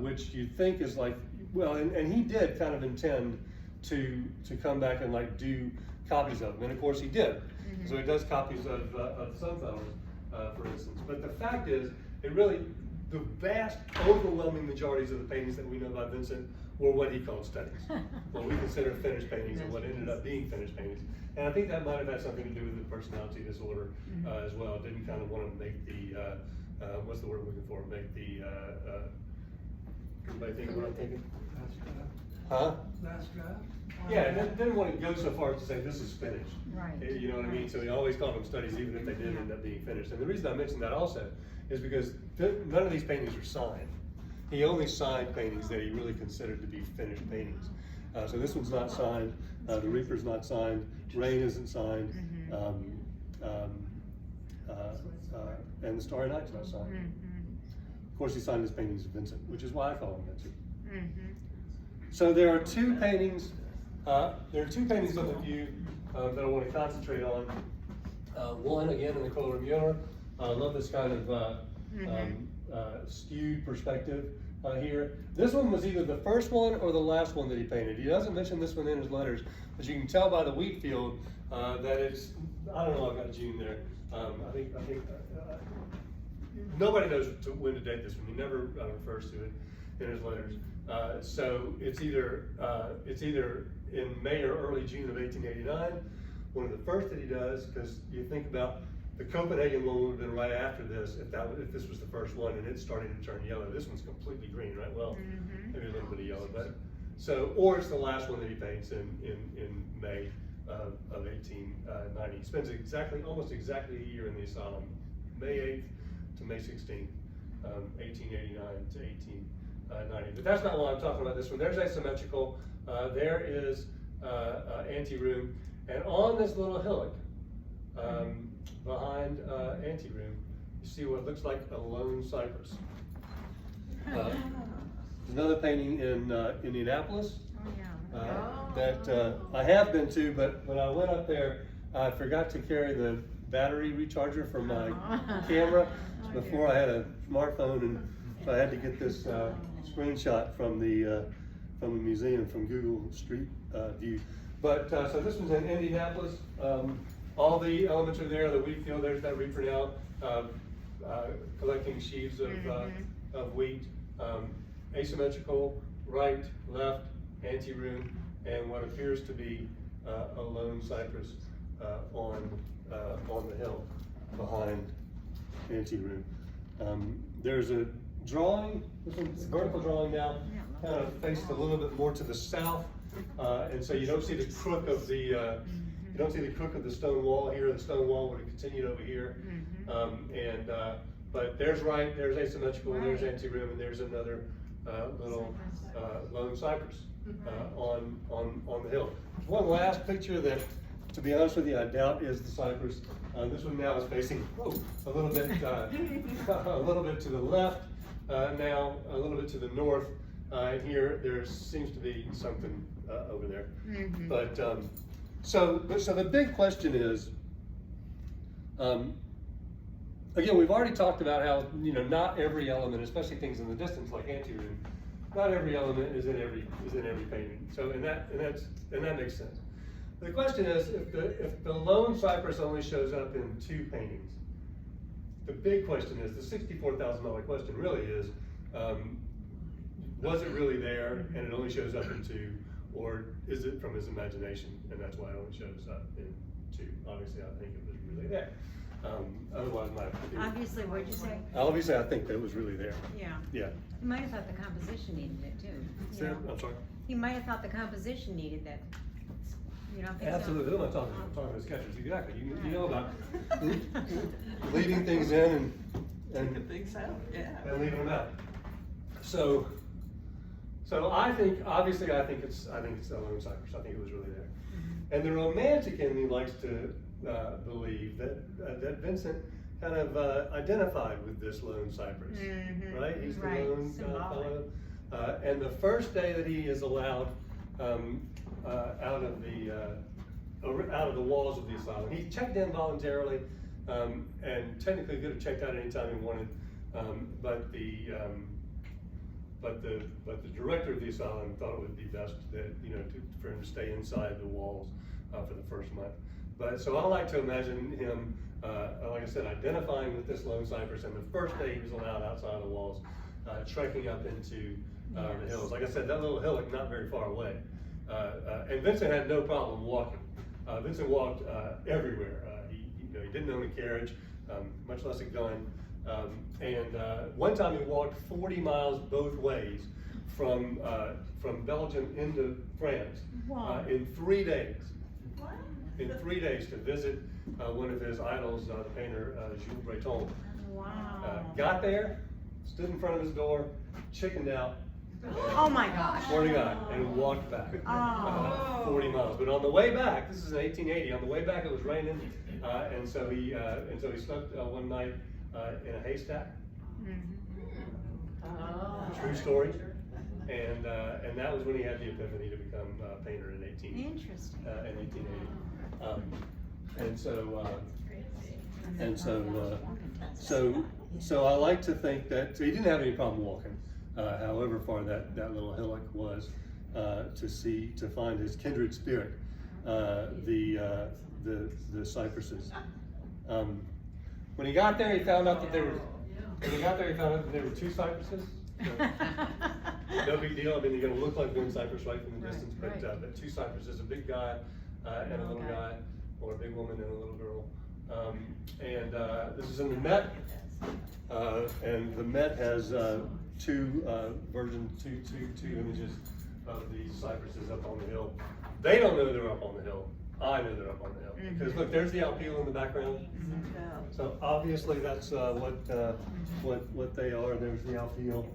which you think is like, well, and he did kind of intend to come back and like do copies of them, and of course he did. So he does copies of sunflowers, for instance. But the fact is, the vast, overwhelming majorities of the paintings that we know about Vincent were what he called studies. What we consider finished paintings and what ended up being finished paintings. And I think that might have had something to do with the personality disorder as well. Didn't kind of want to make the, what's the word I'm looking for? Make the, anybody think of what I'm thinking? Huh? Last draft? Yeah, didn't want to go so far as to say this is finished. Right. You know what I mean? So he always called them studies even if they did end up being finished. And the reason I mentioned that also is because none of these paintings are signed. He only signed paintings that he really considered to be finished paintings. So this one's not signed, the Reaper's not signed, Rain isn't signed, and the Starry Night's not signed. Of course, he signed his paintings Vincent, which is why I call him Vincent. So there are two paintings. On the view that I want to concentrate on. One, again, in the Color Muir. I love this kind of skewed perspective here. This one was either the first one or the last one that he painted. He doesn't mention this one in his letters, but you can tell by the wheat field that it's, I don't know, I've got June there. I think nobody knows when to date this one. He never refers to it in his letters. So it's either in May or early June of 1889, one of the first that he does, because you think about the Copenhagen one would have been right after this if this was the first one and it's starting to turn yellow. This one's completely green, right? Well, maybe a little bit of yellow, but so, or it's the last one that he paints in May of 1890. He spends almost exactly a year in the asylum, May 8th to May 16th, 1889 to 1890. But that's not why I'm talking about this one. There's asymmetrical. There is anteroom, and on this little hillock behind anteroom, you see what looks like a lone cypress. Another painting in Indianapolis that I have been to, but when I went up there, I forgot to carry the battery recharger for my camera. Before I had a smartphone, and so I had to get this screenshot from the museum from Google Street View. But so this one's in Indianapolis. All the elements are there. The wheat field, there's that reaper now, collecting sheaves of wheat. Asymmetrical, right, left, anteroom, and what appears to be a lone cypress on the hill behind anteroom. There's a drawing, this one's a vertical drawing now, kind of faced a little bit more to the south, and so you don't see the crook of the stone wall here. The stone wall would have continued over here, but there's right, there's asymmetrical, there's anteroom, and there's another little lone cypress on the hill. One last picture that, to be honest with you, I doubt is the cypress. This one now is facing a little bit to the left, now a little bit to the north. And here there seems to be something over there. But so the big question is, again, we've already talked about how not every element, especially things in the distance like anteroom, not every element is in every painting. So and that makes sense. The question is, if the lone cypress only shows up in 2 paintings, the big question is, the $64,000 question really is, was it really there and it only shows up in 2, or is it from his imagination and that's why it only shows up in 2? Obviously, I think it was really there. Otherwise, obviously, what'd you say? Obviously, I think that it was really there. Yeah. Yeah. You might have thought the composition needed it too. I'm sorry? You might have thought the composition needed that. You don't think Absolutely. so? Who am I talking to? I'm talking about sketchers. Exactly. You know about leaving things in and things out. Yeah. And leaving them out. So I think obviously I think it's a lone cypress. I think it was really there. And the romantic in me likes to believe that Vincent kind of identified with this lone cypress, right? He's the lone fellow. And the first day that he is allowed out of the walls of the asylum, he checked in voluntarily, and technically could have checked out anytime he wanted, but the director of the asylum thought it would be best that for him to stay inside the walls for the first month. But so I like to imagine him, like I said, identifying with this lone cypress, and the first day he was allowed outside of the walls, trekking up into the hills. Like I said, that little hillock not very far away. And Vincent had no problem walking. Vincent walked everywhere. He didn't own a carriage, much less a gun. And one time he walked 40 miles both ways from Belgium into France in 3 days. What? In 3 days to visit one of his idols, the painter Jules Breton. Wow. Got there, stood in front of his door, chickened out. Oh my gosh. Swear to God, and walked back 40 miles. But on the way back, this is in 1880. On the way back, it was raining, and so he slept one night in a haystack. True story. And that was when he had the epiphany to become a painter in 1880. So I like to think that he didn't have any problem walking. however far that little hillock was, to find his kindred spirit, the cypresses. When he got there, he found out that there were. When he got there, he found out that there were 2 cypresses. No big deal. I mean, they're going to look like one cypress right from the distance, but 2 cypresses, a big guy and a little guy, or a big woman and a little girl. This is in the Met, and the Met has two images of these cypresses up on the hill. They don't know they're up on the hill. I know they're up on the hill because look, there's the alpeel in the background. So obviously that's what they are. There's the alpeel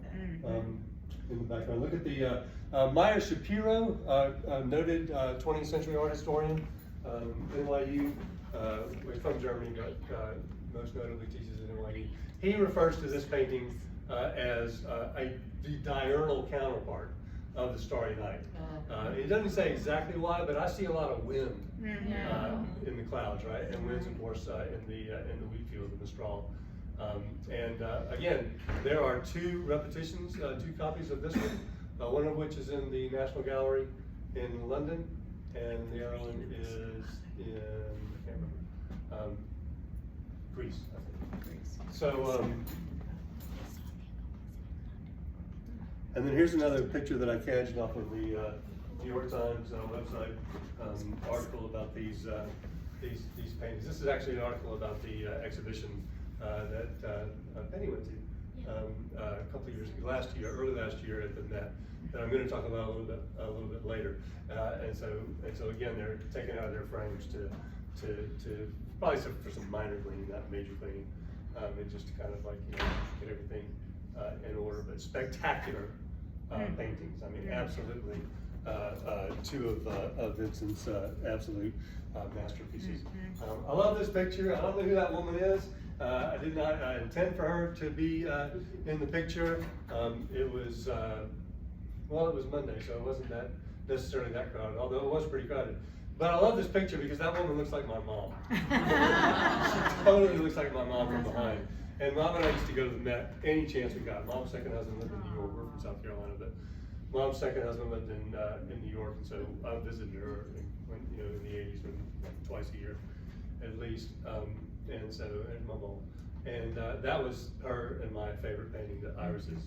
in the background. Look at the Maya Shapiro, noted 20th century art historian, NYU. He's from Germany, but most notably teaches at NYU. He refers to this painting as the diurnal counterpart of the Starry Night. It doesn't say exactly why, but I see a lot of wind in the clouds, right? And winds, of course, in the wheat field, the Mistral. Again, there are 2 repetitions, 2 copies of this one of which is in the National Gallery in London, and the other one is in, I can't remember, Greece, I think. So, and then here's another picture that I catched off of the New York Times website article about these paintings. This is actually an article about the exhibition that Penny went to a couple of years ago, early last year at the Met, that I'm going to talk about a little bit later. And so again, they're taken out of their frames to probably for some minor cleaning, not major cleaning, and just to kind of like get everything in order. But spectacular paintings. I mean, absolutely 2 of Vincent's absolute masterpieces. I love this picture. I don't know who that woman is. I did not intend for her to be in the picture. It was Monday, so it wasn't necessarily that crowded, although it was pretty crowded. But I love this picture because that woman looks like my mom. She totally looks like my mom from behind. And Mom and I used to go to the Met any chance we got. Mom's second husband lived in New York. We're from South Carolina, but Mom's second husband lived in New York, and so I visited her when in the '80s, twice a year at least. And my mom, and that was her and my favorite painting, the irises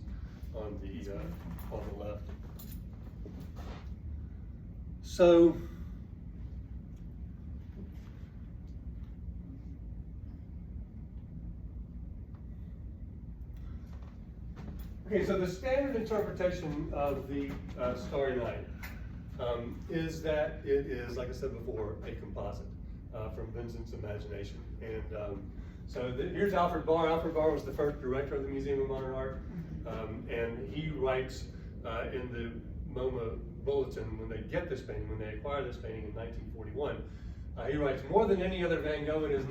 on the left. So. Okay, so the standard interpretation of the Starry Night is that it is, like I said before, a composite from Vincent's imagination. And here's Alfred Barr. Alfred Barr was the first director of the Museum of Modern Art, and he writes in the MoMA Bulletin when they get this painting, when they acquire this painting in 1941, he writes, "More than any other Van Gogh, it is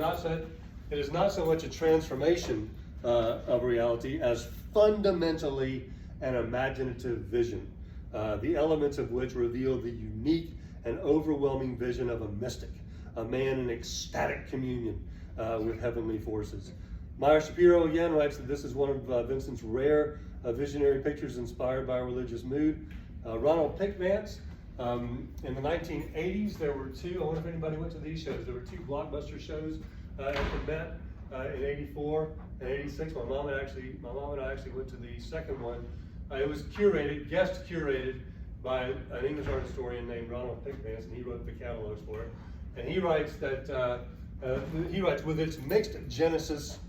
not so much a transformation of reality as fundamentally an imaginative vision, the elements of which reveal the unique and overwhelming vision of a mystic, a man in ecstatic communion with heavenly forces." Maya Shapiro again writes that this is one of Vincent's rare visionary pictures inspired by a religious mood. Ronald Pickvance, in the 1980s, there were 2, I wonder if anybody went to these shows, there were 2 blockbuster shows at the Met in '84 and '86. My mom and I actually went to the second one. It was guest curated by an English art historian named Ronald Pickvance, and he wrote the catalogs for it. And he writes that with its mixed genesis,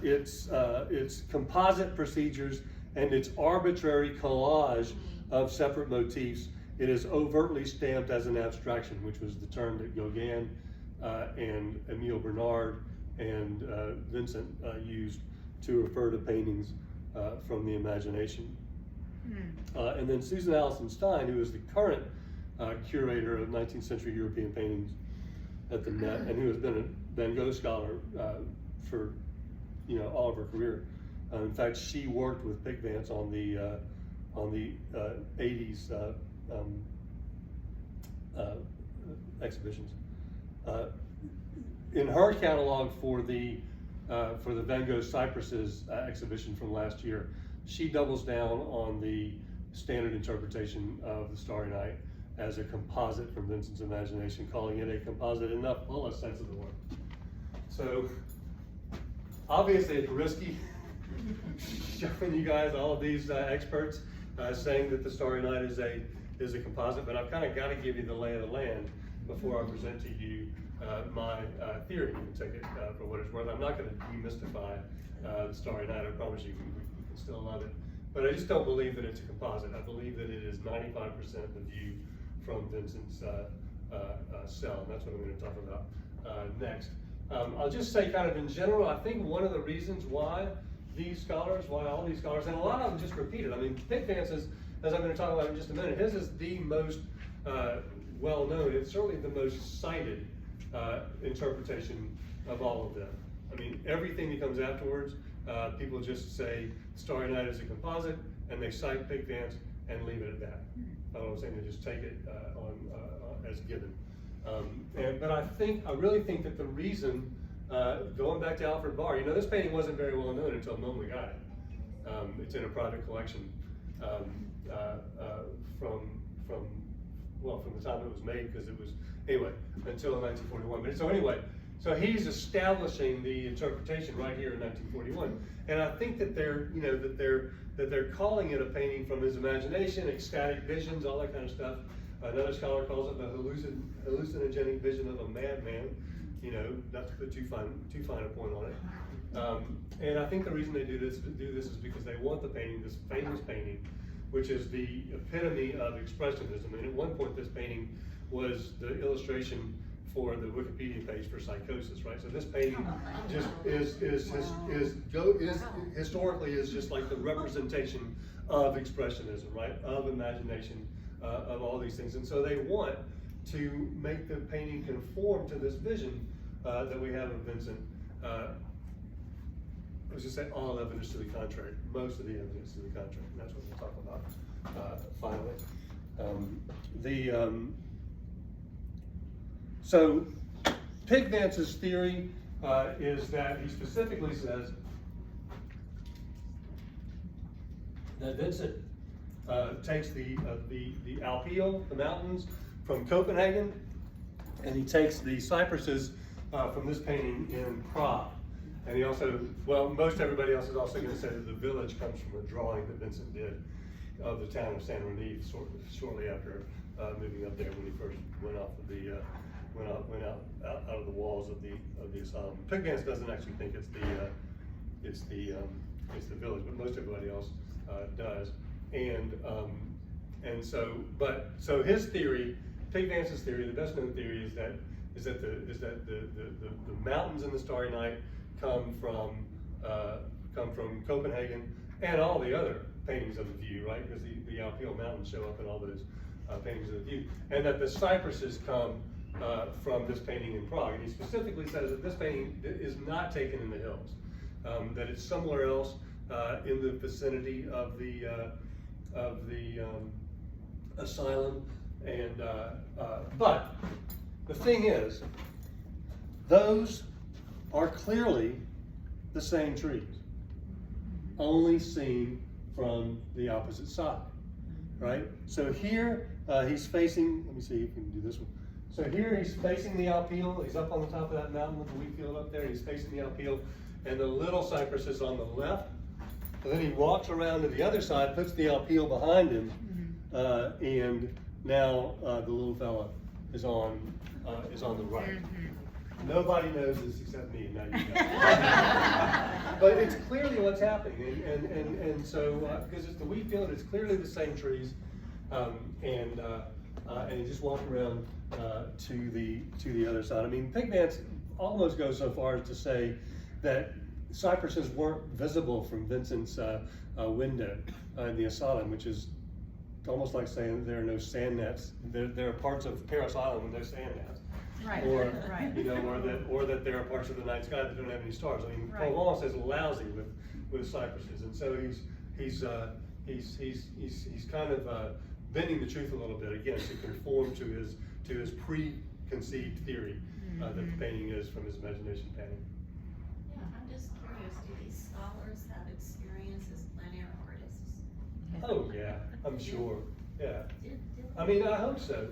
its composite procedures, and its arbitrary collage of separate motifs, it is overtly stamped as an abstraction, which was the term that Gauguin and Emile Bernard and Vincent used to refer to paintings from the imagination. And then Susan Allison Stein, who is the current curator of 19th century European paintings at the Met, and who has been a Van Gogh scholar for all of her career. In fact, she worked with Pickvance on the 80s exhibitions. In her catalog for the Van Gogh Cypresses exhibition from last year, she doubles down on the standard interpretation of the Starry Night as a composite from Vincent's imagination, calling it a composite in the fullest sense of the word. So obviously it's risky showing you guys all of these experts saying that the Starry Night is a composite, but I've kind of got to give you the lay of the land before I present to you my theory. You can take it for what it's worth. I'm not going to demystify the Starry Night. I promise you we can still love it. But I just don't believe that it's a composite. I believe that it is 95% the view from Vincent's cell. And that's what I'm going to talk about next. I'll just say kind of in general, I think one of the reasons why all these scholars, and a lot of them just repeat it. I mean, Pigvance is, as I'm going to talk about in just a minute, his is the most well-known. It's certainly the most cited interpretation of all of them. I mean, everything that comes afterwards, people just say Starry Night is a composite, and they cite Pigvance and leave it at that. I don't know what I'm saying, they just take it as given. But I really think that the reason, going back to Alfred Barr, you know, this painting wasn't very well known until Mobley got it. It's in a private collection from the time it was made, because it was, anyway, until 1941. But so anyway, so he's establishing the interpretation right here in 1941, and I think that they're calling it a painting from his imagination, ecstatic visions, all that kind of stuff. Another scholar calls it the hallucinogenic vision of a madman. You know, not to put too fine a point on it. And I think the reason they do this is because they want the painting, this famous painting, which is the epitome of expressionism. And at one point, this painting was the illustration for the Wikipedia page for psychosis, right? So this painting just is historically is just like the representation of expressionism, right? Of imagination, of all these things. And so they want to make the painting conform to this vision that we have of Vincent. I was just saying, all evidence to the contrary, most of the evidence to the contrary, and that's what we'll talk about finally. So Pigvance's theory is that he specifically says that Vincent takes the Alpeel, the mountains, from Copenhagen, and he takes the cypresses from this painting in Prague. And he also, well, most everybody else is also going to say that the village comes from a drawing that Vincent did of the town of San Renif shortly after moving up there when he first went off of the out of the walls of the asylum. Pigvance doesn't actually think it's the village, but most everybody else does. And so his theory, Pigvance's theory, the best known theory is that the mountains in the Starry Night come from Copenhagen and all the other paintings of the view, right? Because the Alpeel Mountains show up in all those paintings of the view, and that the cypresses come from this painting in Prague. And he specifically says that this painting is not taken in the hills, that it's somewhere else in the vicinity of the asylum. And but the thing is, those are clearly the same trees, only seen from the opposite side, right? So here he's facing, let me see if we can do this one. So here he's facing the Alpeel, he's up on the top of that mountain with the wheat field up there, he's facing the Alpeel, and the little cypress is on the left. And then he walks around to the other side, puts the Alpeel behind him, and now the little fella is on the right. Nobody knows this except me, now you know. But it's clearly what's happening, and so because it's the wheat field, it's clearly the same trees, and he just walked around to the other side. I mean, Pigvance almost goes so far as to say that cypresses weren't visible from Vincent's window in the asylum, which is almost like saying there are no sand nets. There are parts of Paris Island with no sand nets. Right. Or, right. you know, or that there are parts of the night sky that don't have any stars. I mean, Right. Provence is lousy with cypresses, and so he's kind of bending the truth a little bit again to conform to his preconceived theory that the painting is from his imagination painting. Yeah, I'm just curious, do these scholars have experience as plein air artists? Oh, yeah, I'm sure, yeah. I mean, I hope so.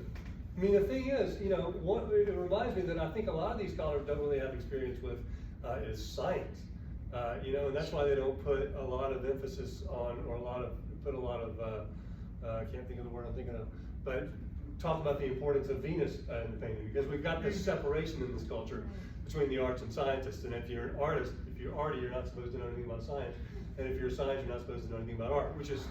I mean, the thing is, you know, it reminds me that I think a lot of these scholars don't really have experience with is science. You know, and that's why they don't put a lot of emphasis on, or I can't think of the word I'm thinking of, but talk about the importance of Venus in the painting, because we've got this separation in this culture between the arts and scientists. And if you're an artist, if you're arty, you're not supposed to know anything about science. And if you're a science, you're not supposed to know anything about art, which is,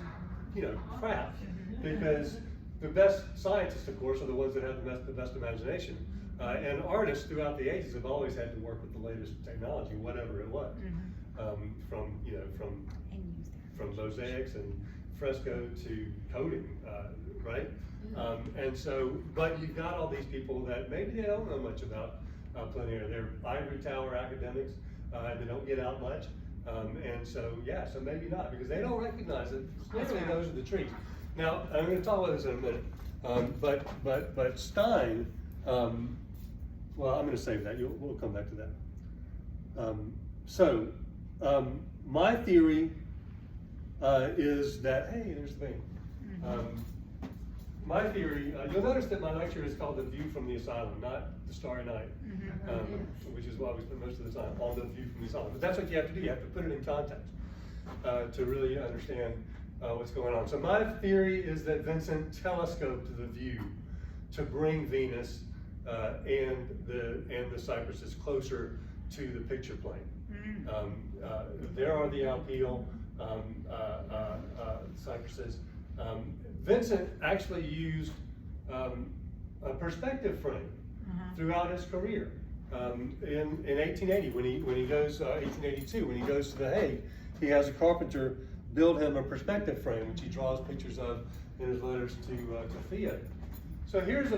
you know, crap. Because the best scientists, of course, are the ones that have the best imagination. And artists throughout the ages have always had to work with the latest technology, whatever it was. From mosaics and fresco to coding, right? And so, but you've got all these people that maybe they don't know much about plein air. They're ivory tower academics, and they don't get out much. And so, yeah, so maybe not, because they don't recognize it. Clearly, those are the trees. Now, I'm going to talk about this in a minute, but Stein, well, I'm going to save that. We'll come back to that. My theory is that, hey, there's the thing. My theory, you'll notice that my lecture is called The View from the Asylum, not The Starry Night, which is why we spend most of the time on The View from the Asylum. But that's what you have to do. You have to put it in context to really understand what's going on. So my theory is that Vincent telescoped the view to bring Venus and the cypresses closer to the picture plane. There are the alpeel cypresses. Vincent actually used a perspective frame throughout his career. In 1880, when he goes 1882, when he goes to The Hague, he has a carpenter build him a perspective frame, which he draws pictures of in his letters to Theo. So here's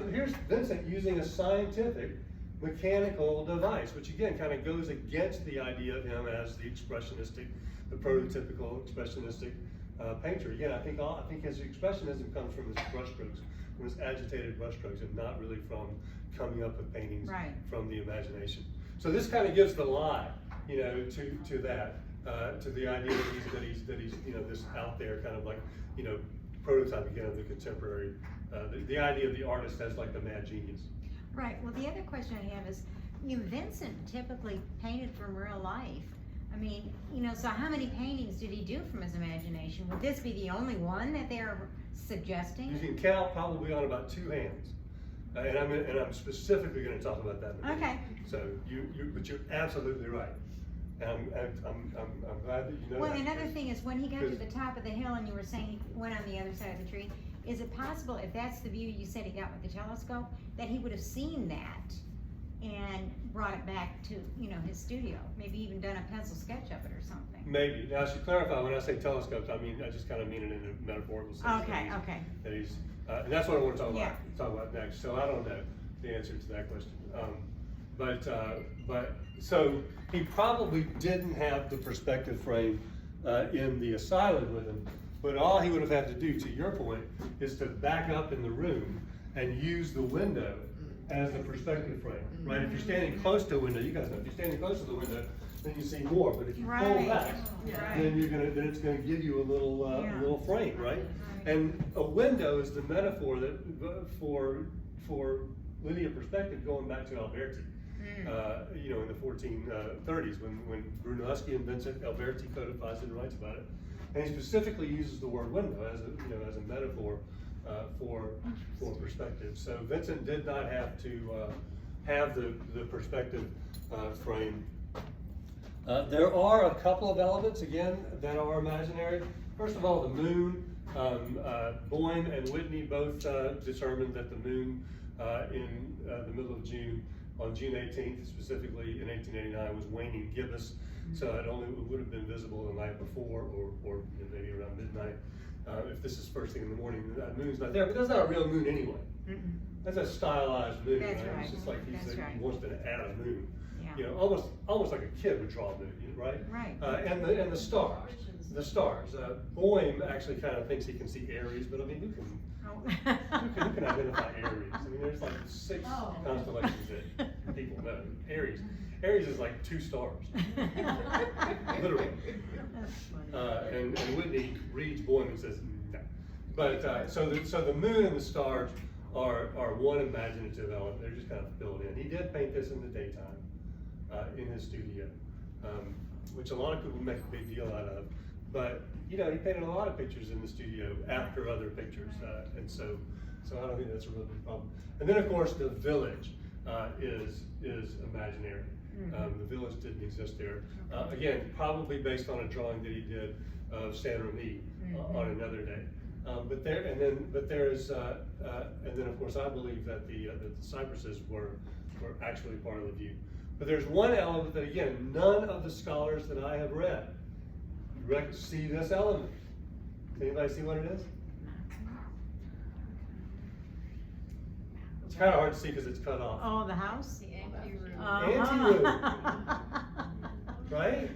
Vincent using a scientific mechanical device, which again kind of goes against the idea of him as the expressionistic, the prototypical expressionistic painter. Again, I think his expressionism comes from his brushstrokes, from his agitated brushstrokes, and not really from coming up with paintings from the imagination. So this kind of gives the lie, you know, to that, to the idea that he's you know, this out there kind of like, you know, prototype again of the contemporary, the idea of the artist as like the mad genius. Right. Well, the other question I have is, you know, Vincent typically painted from real life. I mean, you know, so how many paintings did he do from his imagination? Would this be the only one that they're suggesting? You can count probably on about 2 hands, and I'm specifically going to talk about that in a minute. Okay. So but you're absolutely right, and I'm glad that you know. Well, that. another thing is when he got to the top of the hill, and you were saying he went on the other side of the tree. Is it possible, if that's the view you said he got with the telescope, that he would have seen that and brought it back to, you know, his studio? Maybe even done a pencil sketch of it or something. Maybe. Now, I should clarify, when I say telescopes, I just kind of mean it in a metaphorical sense. Okay, that he's, and that's what I want to talk about next. So I don't know the answer to that question. But so he probably didn't have the perspective frame in the Asylum with him. But all he would have had to do, to your point, is to back up in the room and use the window as the perspective frame, right? If you're standing close to a window, you guys know, if you're standing close to the window, then you see more. But if you pull back, then it's gonna give you a little frame, right? And a window is the metaphor that for linear perspective going back to Alberti. You know, in the 1430s, when Brunelleschi and Vincent Alberti codifies it and writes about it. And he specifically uses the word window as a metaphor for perspective. So Vincent did not have to have the perspective frame. There are a couple of elements again that are imaginary. First of all, the moon. Boehm and Whitney both determined that the moon in the middle of June, on June 18th, specifically in 1889, was waning gibbous. So it would have been visible the night before, or maybe around midnight. If this is first thing in the morning, that moon's not there. But that's not a real moon anyway. That's a stylized moon. That's right. It's just like he wants to add a moon. Yeah. You know, almost like a kid would draw a moon, right? Right. And the stars. The stars. Boehm actually kind of thinks he can see Aries, but I mean, who can identify Aries? I mean, there's like 6 constellations that people know. Aries is like 2 stars, literally. And Whitney reads Boehm and says, But so the moon and the stars are one imaginative element. They're just kind of filled in. He did paint this in the daytime in his studio, which a lot of people make a big deal out of. But you know, he painted a lot of pictures in the studio after other pictures, and so I don't think that's a real big problem. And then of course the village is imaginary. The village didn't exist there. Again, probably based on a drawing that he did of San Remi on another day. But there is, and then of course I believe that the cypresses were actually part of the view. But there's one element that again, none of the scholars that I have read see this element. Does anybody see what it is? It's kind of hard to see because it's cut off. Oh, the house? The empty room. Anteroom. Right?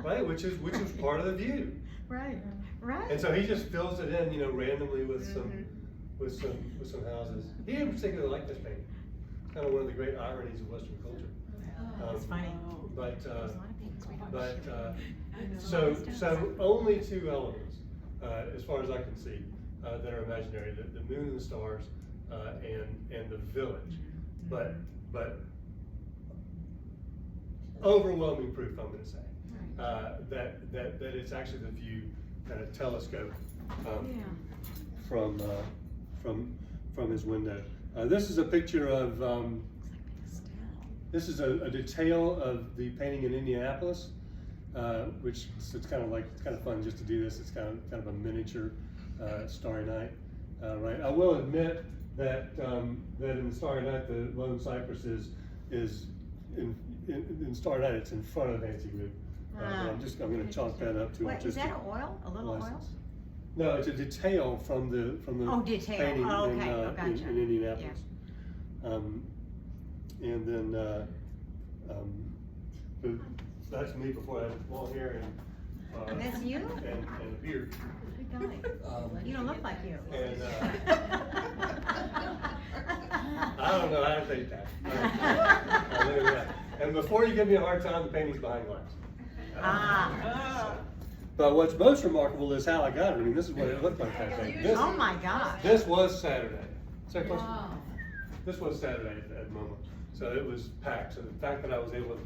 Right, which is part of the view. Right, right. And so he just fills it in, you know, randomly with some houses. He didn't particularly like this painting. It's kind of one of the great ironies of Western culture. That's funny. So only two elements, as far as I can see, that are imaginary: the moon and the stars, and the village. But overwhelming proof, I'm going to say, that it's actually the view, kind of telescope from his window. This is a picture of. This is a detail of the painting in Indianapolis, which it's kind of fun just to do this. It's kind of a miniature Starry Night, right? I will admit that in the Starry Night, the lone cypress is in Starry Night. It's in front of Nancy Root. I'm going to chalk that up to. What, is that oil? A little oil? No, it's a detail from the painting in Indianapolis. Yeah. And then that's me before I had long hair and that's you? And a beard. You don't look like you. And I don't know how to take that. Look at that. And before you give me a hard time, the painting's behind glass. But what's most remarkable is how I got it. I mean, this is what it looked like that day. Oh my gosh. This was Saturday. Wow. This was Saturday at MoMA. So it was packed. So the fact that I was able to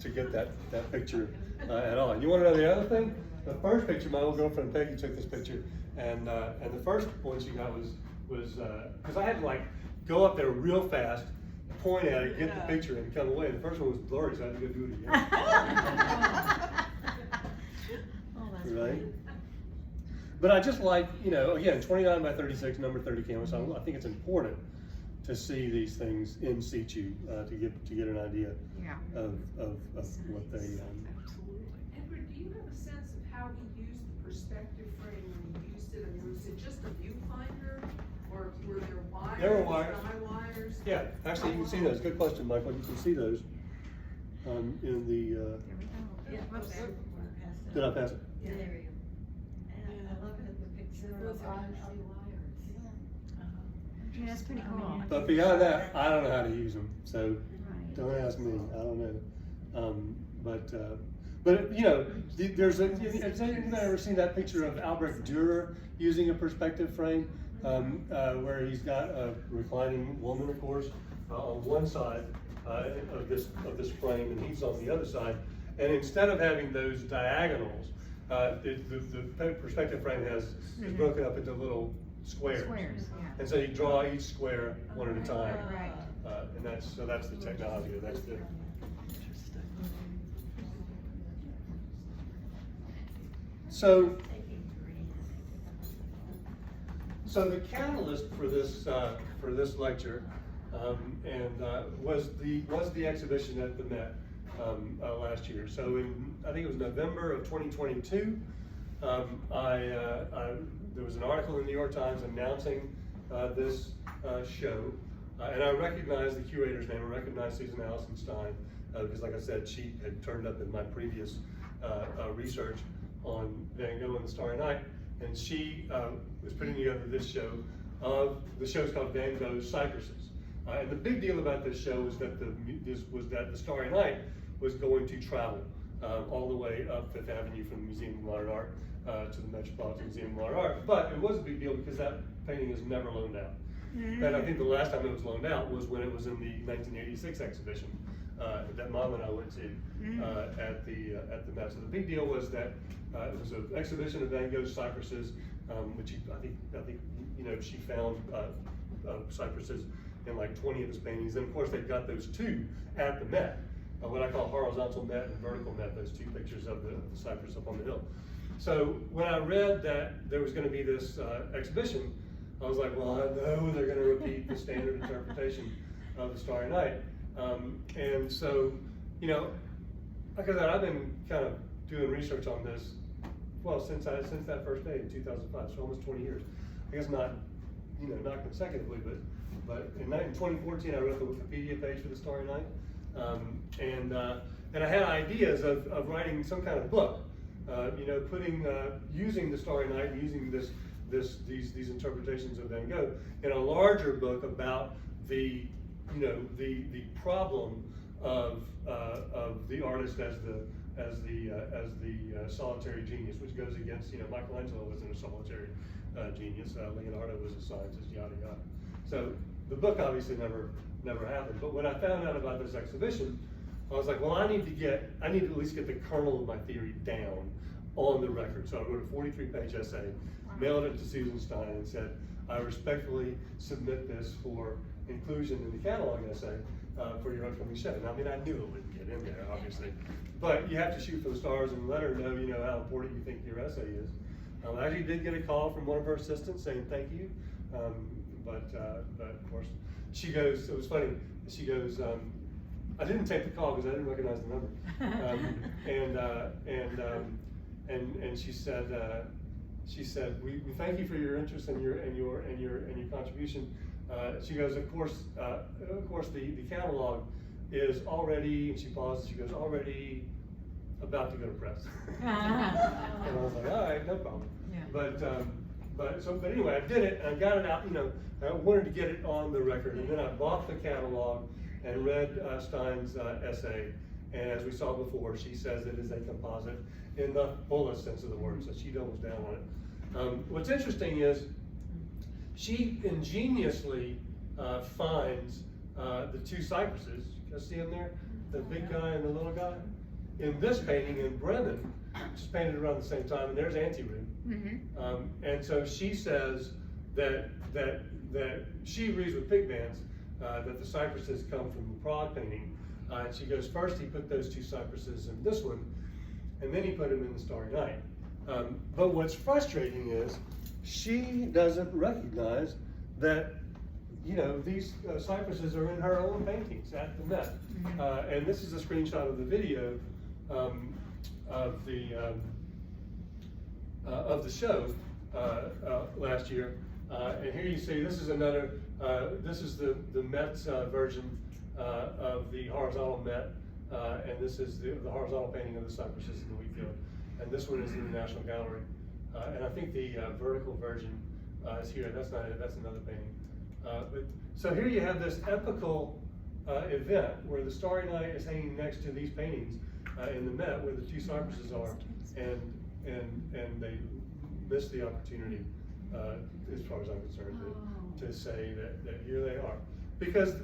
get that picture at all. You want to know the other thing? The first picture, my old girlfriend Peggy took this picture, and the first one she got was because I had to go up there real fast, point at it, get the picture, and come away. And the first one was blurry, so I had to go do it again. Right? But I just like, again, 29 by 36, number 30 canvas. I think it's important to see these things in situ to get an idea of what they. Absolutely. Edward, do you have a sense of how he used the perspective frame when he used it? I mean, was it just a viewfinder, or were there wires? There were wires. Wires? Yeah, actually, you can see those. Good question, Michael. You can see those in the. There we go. Did I pass it? Yeah, there we go. And I love it, the picture of wires. Yeah, that's pretty cool. But beyond that, I don't know how to use them, so don't ask me. I don't know. But there's has anybody ever seen that picture of Albrecht Dürer using a perspective frame, where he's got a reclining woman, of course, on one side of this frame, and he's on the other side, and instead of having those diagonals, the perspective frame is broken up into little squares. And so you draw each square one at a time. Right. And that's the technology. That's the. So the catalyst for this lecture was the exhibition at the Met last year. So I think it was November of 2022. There was an article in the New York Times announcing this show, and I recognized the curator's name. I recognized Susan Allison Stein because, like I said, she had turned up in my previous research on Van Gogh and the Starry Night, and she was putting together this show. The show's called Van Gogh's Cypresses, and the big deal about this show was that the Starry Night was going to travel all the way up Fifth Avenue from the Museum of Modern Art to the Metropolitan Museum of Modern Art. But it was a big deal because that painting is never loaned out. And I think the last time it was loaned out was when it was in the 1986 exhibition that Mom and I went to at the Met. So the big deal was that it was an exhibition of Van Gogh's cypresses, which I think she found cypresses in like 20 of his paintings. And of course they've got those two at the Met, what I call horizontal Met and vertical Met, those two pictures of the cypress up on the hill. So when I read that there was going to be this exhibition, I was like, well, I know they're going to repeat the standard interpretation of the Starry Night. And so, like I said, I've been kind of doing research on this, well, since that first day in 2005, so almost 20 years. I guess not consecutively, but in 2014 I wrote the Wikipedia page for the Starry Night, and I had ideas of writing some kind of book, using the Starry Night and using these interpretations of Van Gogh in a larger book about the problem of the artist as the solitary genius, which goes against, Michelangelo wasn't a solitary genius, Leonardo was a scientist, yada yada. So the book obviously never happened. But when I found out about this exhibition, I was like, well, I need to at least get the kernel of my theory down on the record. So I wrote a 43-page essay, mailed it to Susan Stein, and said, I respectfully submit this for inclusion in the catalog essay for your upcoming show. And I mean, I knew it wouldn't get in there, obviously, but you have to shoot for the stars and let her know, how important you think your essay is. I actually did get a call from one of her assistants saying thank you, but of course, she goes, it was funny, she goes, I didn't take the call because I didn't recognize the number, and she said, we thank you for your interest and your contribution. She goes, of course, the catalog is already, and she pauses, she goes, already about to go to press. And I was like, all right, no problem. Yeah. But anyway, I did it, and I got it out, I wanted to get it on the record, and then I bought the catalog and read Stein's essay, and as we saw before, she says it is a composite in the fullest sense of the word, so she doubles down on it. What's interesting is she ingeniously finds the two cypresses. You see them there? The big guy and the little guy? In this painting in Bremen, which is painted around the same time, and there's Anteroom. And so she says that she agrees with Pigvance that the cypresses come from the Prague painting. And she goes, first he put those two cypresses in this one, and then he put them in the Starry Night. But what's frustrating is she doesn't recognize that these cypresses are in her own paintings at the Met. And this is a screenshot of the video of the show last year. And here you see this is another. This is the Met's version of the horizontal Met, and this is the horizontal painting of the cypresses in the wheat field. And this one is in the National Gallery. And I think the vertical version is here. That's not it. That's another painting. So here you have this epical event where the Starry Night is hanging next to these paintings in the Met, where the two cypresses are, and they missed the opportunity, as far as I'm concerned, to say that here they are. Because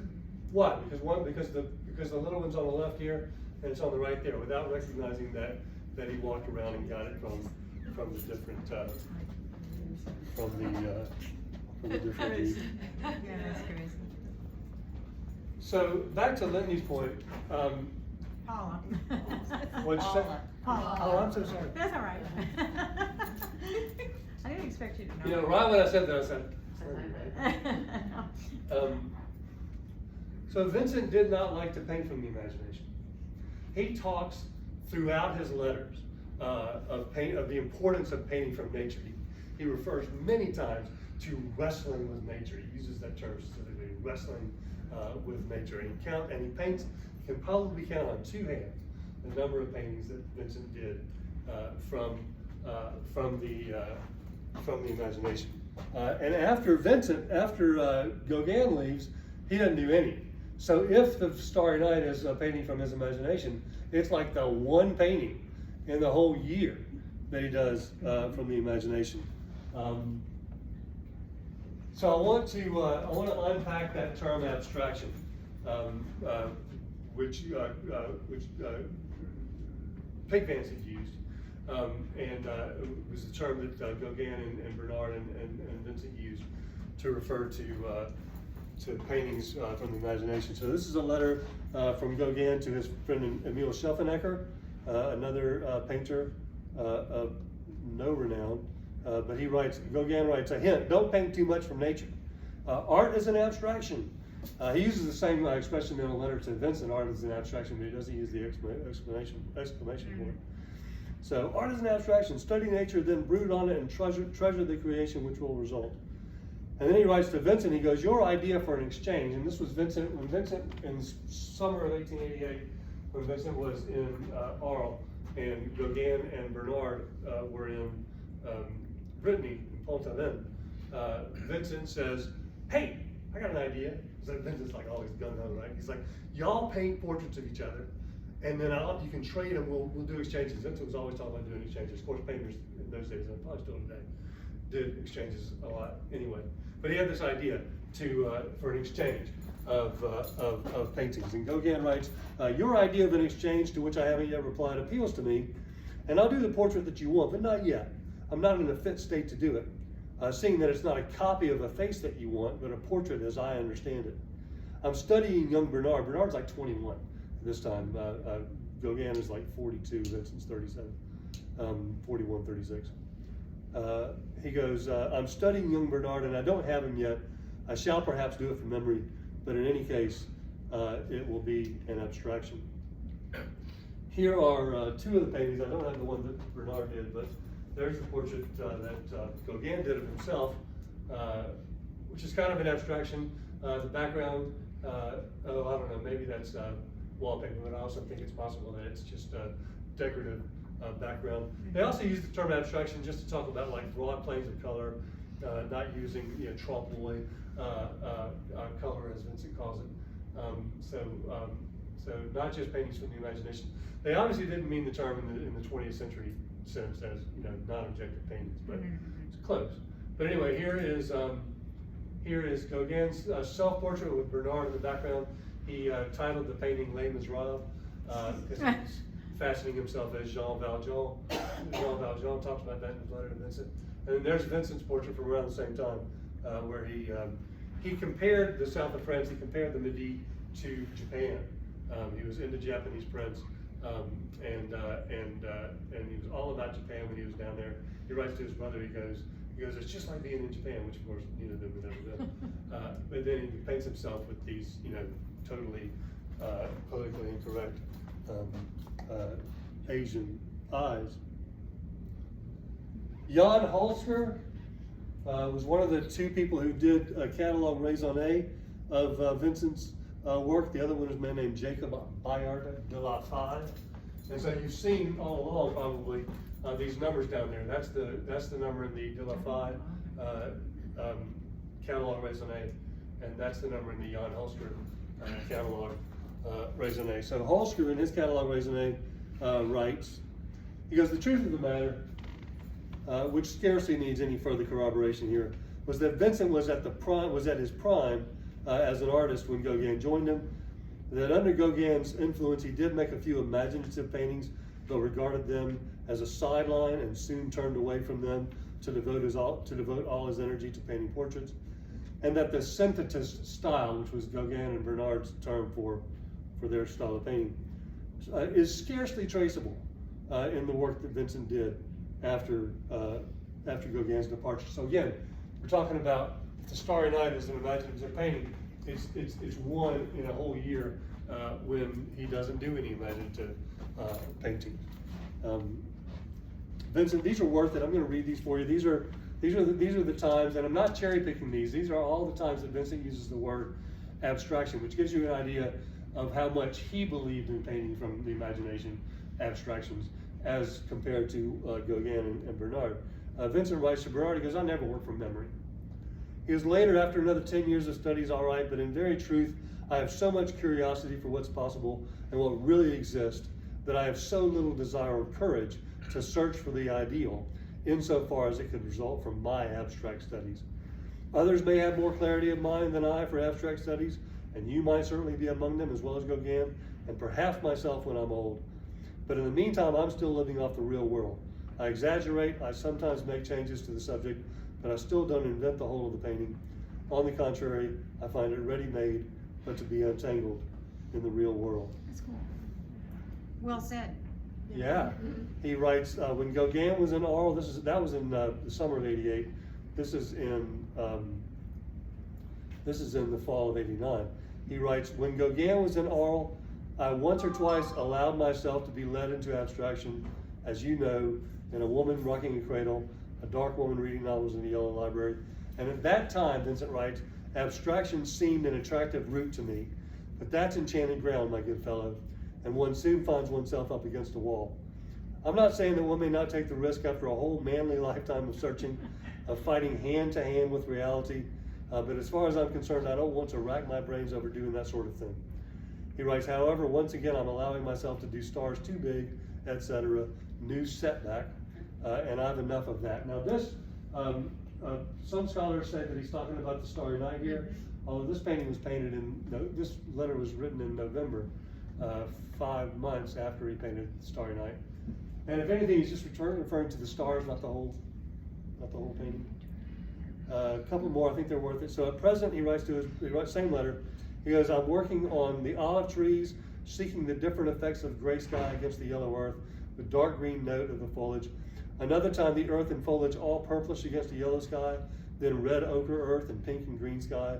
why? Because the little one's on the left here, and it's on the right there, without recognizing that he walked around and got it from the different from the different views. Yeah, that's crazy. So back to Linton's point. Paula. What'd you say? Paula. Oh, I'm so sorry. That's all right. I didn't expect you to know. Right when I said that, I said, so Vincent did not like to paint from the imagination. He talks throughout his letters of the importance of painting from nature. He refers many times to wrestling with nature. He uses that term specifically, wrestling with nature. And he paints. You can probably count on two hands the number of paintings that Vincent did from the imagination. And after Gauguin leaves, he doesn't do any. So if the Starry Night is a painting from his imagination, it's like the one painting in the whole year that he does from the imagination. So I want to unpack that term abstraction, which Pig Fancy used, and it was the term that Gauguin and Bernard and Vincent used to refer to paintings from the imagination. So this is a letter from Gauguin to his friend Emil Schelfenecker, another painter of no renown, but he writes, Gauguin writes, a hint, don't paint too much from nature. Art is an abstraction. He uses the same expression in a letter to Vincent, art is an abstraction, but he doesn't use the exclamation point. So art is an abstraction, study nature, then brood on it and treasure the creation which will result. And then he writes to Vincent, he goes, your idea for an exchange, and this was Vincent, in summer of 1888, when Vincent was in Arles, and Gauguin and Bernard were in Brittany, in Pont-Aven. Vincent says, hey, I got an idea. So Vincent's like always gung-ho, right? He's like, y'all paint portraits of each other, and then you can trade them, we'll do exchanges. Vincent was always talking about doing exchanges. Of course, painters in those days, and probably still today, did exchanges a lot anyway. But he had this idea for an exchange of paintings. And Gauguin writes, your idea of an exchange to which I haven't yet replied appeals to me, and I'll do the portrait that you want, but not yet. I'm not in a fit state to do it. Seeing that it's not a copy of a face that you want, but a portrait as I understand it. I'm studying young Bernard. Bernard's like 21 this time. Gauguin is like 42, Vincent's 37, 41, 36. He goes, I'm studying young Bernard and I don't have him yet. I shall perhaps do it from memory, but in any case, it will be an abstraction. Here are two of the paintings. I don't have the one that Bernard did, but there's the portrait that Gauguin did of himself, which is kind of an abstraction. The background, I don't know, maybe that's wallpaper, but I also think it's possible that it's just a decorative background. They also use the term abstraction just to talk about like broad planes of color, not using trompe l'oeil color as Vincent calls it. So not just paintings from the imagination. They obviously didn't mean the term in the 20th century sense as non-objective paintings, but it's close. But anyway, here is Gauguin's self-portrait with Bernard in the background. He titled the painting Les Miserables because he's fashioning himself as Jean Valjean. Jean Valjean talks about that in his letter to Vincent. And then there's Vincent's portrait from around the same time, where he compared the south of France. He compared the Midi to Japan. He was into Japanese prints, and he was all about Japan when he was down there. He writes to his brother. He goes, it's just like being in Japan, which of course neither of them would ever been. But then he paints himself with these, totally politically incorrect Asian eyes. Jan Holsker was one of the two people who did a catalog raisonné of Vincent's work. The other one is a man named Jacob Bayard de la Faye. And so you've seen all along probably these numbers down there. That's the number in the de la Faye catalog raisonné, and that's the number in the Jan Holsker catalog raisonné. So Holsker in his catalog raisonné writes, he goes, the truth of the matter, which scarcely needs any further corroboration here, was that Vincent was at his prime as an artist when Gauguin joined him. That under Gauguin's influence, he did make a few imaginative paintings, but regarded them as a sideline and soon turned away from them to devote all his energy to painting portraits. And that the synthetist style, which was Gauguin and Bernard's term for their style of painting, is scarcely traceable in the work that Vincent did after Gauguin's departure. So again, we're talking about the Starry Night as an imaginative painting. It's one in a whole year when he doesn't do any imaginative painting. Vincent, these are worth it. I'm going to read these for you. These are the times, and I'm not cherry picking these. These are all the times that Vincent uses the word abstraction, which gives you an idea of how much he believed in painting from the imagination abstractions as compared to Gauguin and Bernard. Vincent writes to Bernard, he goes, I never work from memory. He goes, later, after another 10 years of studies, all right, but in very truth, I have so much curiosity for what's possible and what really exists that I have so little desire or courage to search for the ideal, insofar as it could result from my abstract studies. Others may have more clarity of mind than I for abstract studies, and you might certainly be among them, as well as Gauguin, and perhaps myself when I'm old. But in the meantime, I'm still living off the real world. I exaggerate, I sometimes make changes to the subject, but I still don't invent the whole of the painting. On the contrary, I find it ready-made, but to be untangled in the real world. That's cool. Well said. Yeah, he writes, when Gauguin was in Arles, that was in the summer of '88. This is in the fall of '89. He writes, when Gauguin was in Arles, I once or twice allowed myself to be led into abstraction, as you know, in a woman rocking a cradle, a dark woman reading novels in the Yellow Library. And at that time, Vincent writes, abstraction seemed an attractive route to me, but that's enchanted ground, my good fellow, and one soon finds oneself up against a wall. I'm not saying that one may not take the risk after a whole manly lifetime of searching, of fighting hand to hand with reality, but as far as I'm concerned, I don't want to rack my brains over doing that sort of thing. He writes, however, once again, I'm allowing myself to do stars too big, etc., new setback, and I have enough of that. Now this, some scholars say that he's talking about the Starry Night here, although this painting was painted this letter was written in November, 5 months after he painted the Starry Night. And if anything, he's just referring to the stars, not the whole painting. A couple more, I think they're worth it. So at present, he writes same letter. He goes, I'm working on the olive trees, seeking the different effects of gray sky against the yellow earth, the dark green note of the foliage. Another time, the earth and foliage all purplish against the yellow sky, then red ochre earth and pink and green sky.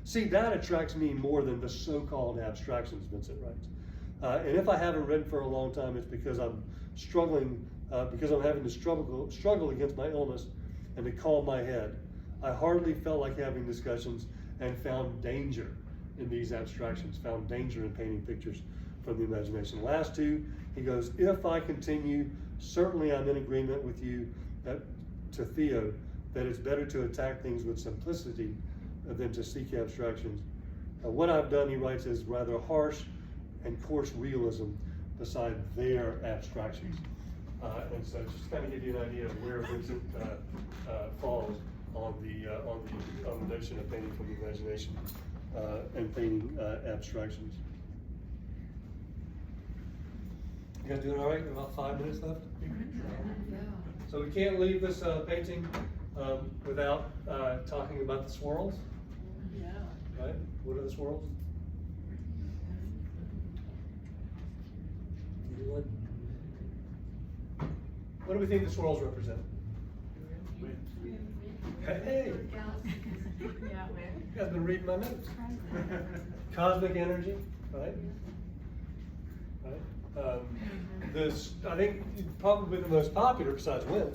See, that attracts me more than the so-called abstractions, Vincent writes. And if I haven't written for a long time, it's because I'm struggling, because I'm having to struggle against my illness and to calm my head. I hardly felt like having discussions and found danger in these abstractions, found danger in painting pictures from the imagination. Last two, he goes, if I continue, certainly I'm in agreement with you to Theo, that it's better to attack things with simplicity than to seek abstractions. What I've done, he writes, is rather harsh and coarse realism beside their abstractions. And so just kind of give you an idea of where Vincent falls on the notion of painting from the imagination and painting abstractions. You guys doing all right? About 5 minutes left? So we can't leave this painting without talking about the swirls. Yeah. Right? What are the swirls? Anyone? What do we think the swirls represent? Hey! You guys been reading my notes. Cosmic energy, right? Right. This, I think, probably the most popular besides wind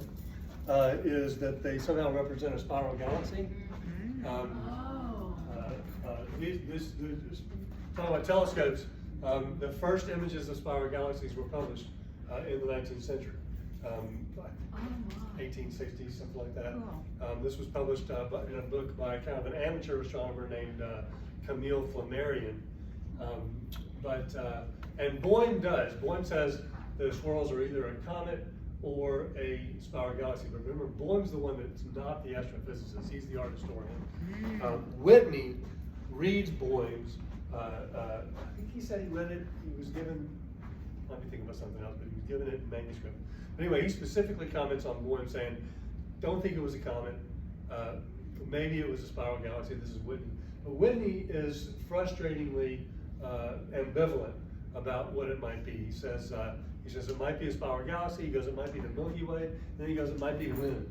is that they somehow represent a spiral galaxy. Talking about telescopes, the first images of spiral galaxies were published in the 19th century. 1860s, something like that. Cool. This was published in a book by kind of an amateur astronomer named Camille Flammarion. And Boehm says the swirls are either a comet or a spiral galaxy. But remember, Boehm's the one that's not the astrophysicist, he's the art historian. Whitney reads Boehm's, I think he said he read it, he was given, I might be thinking about something else, but he was given it in manuscript. But anyway, he specifically comments on Boehm saying, don't think it was a comet, maybe it was a spiral galaxy. This is Whitney. But Whitney is frustratingly ambivalent about what it might be. He says it might be a spiral galaxy, he goes it might be the Milky Way, then he goes it might be wind.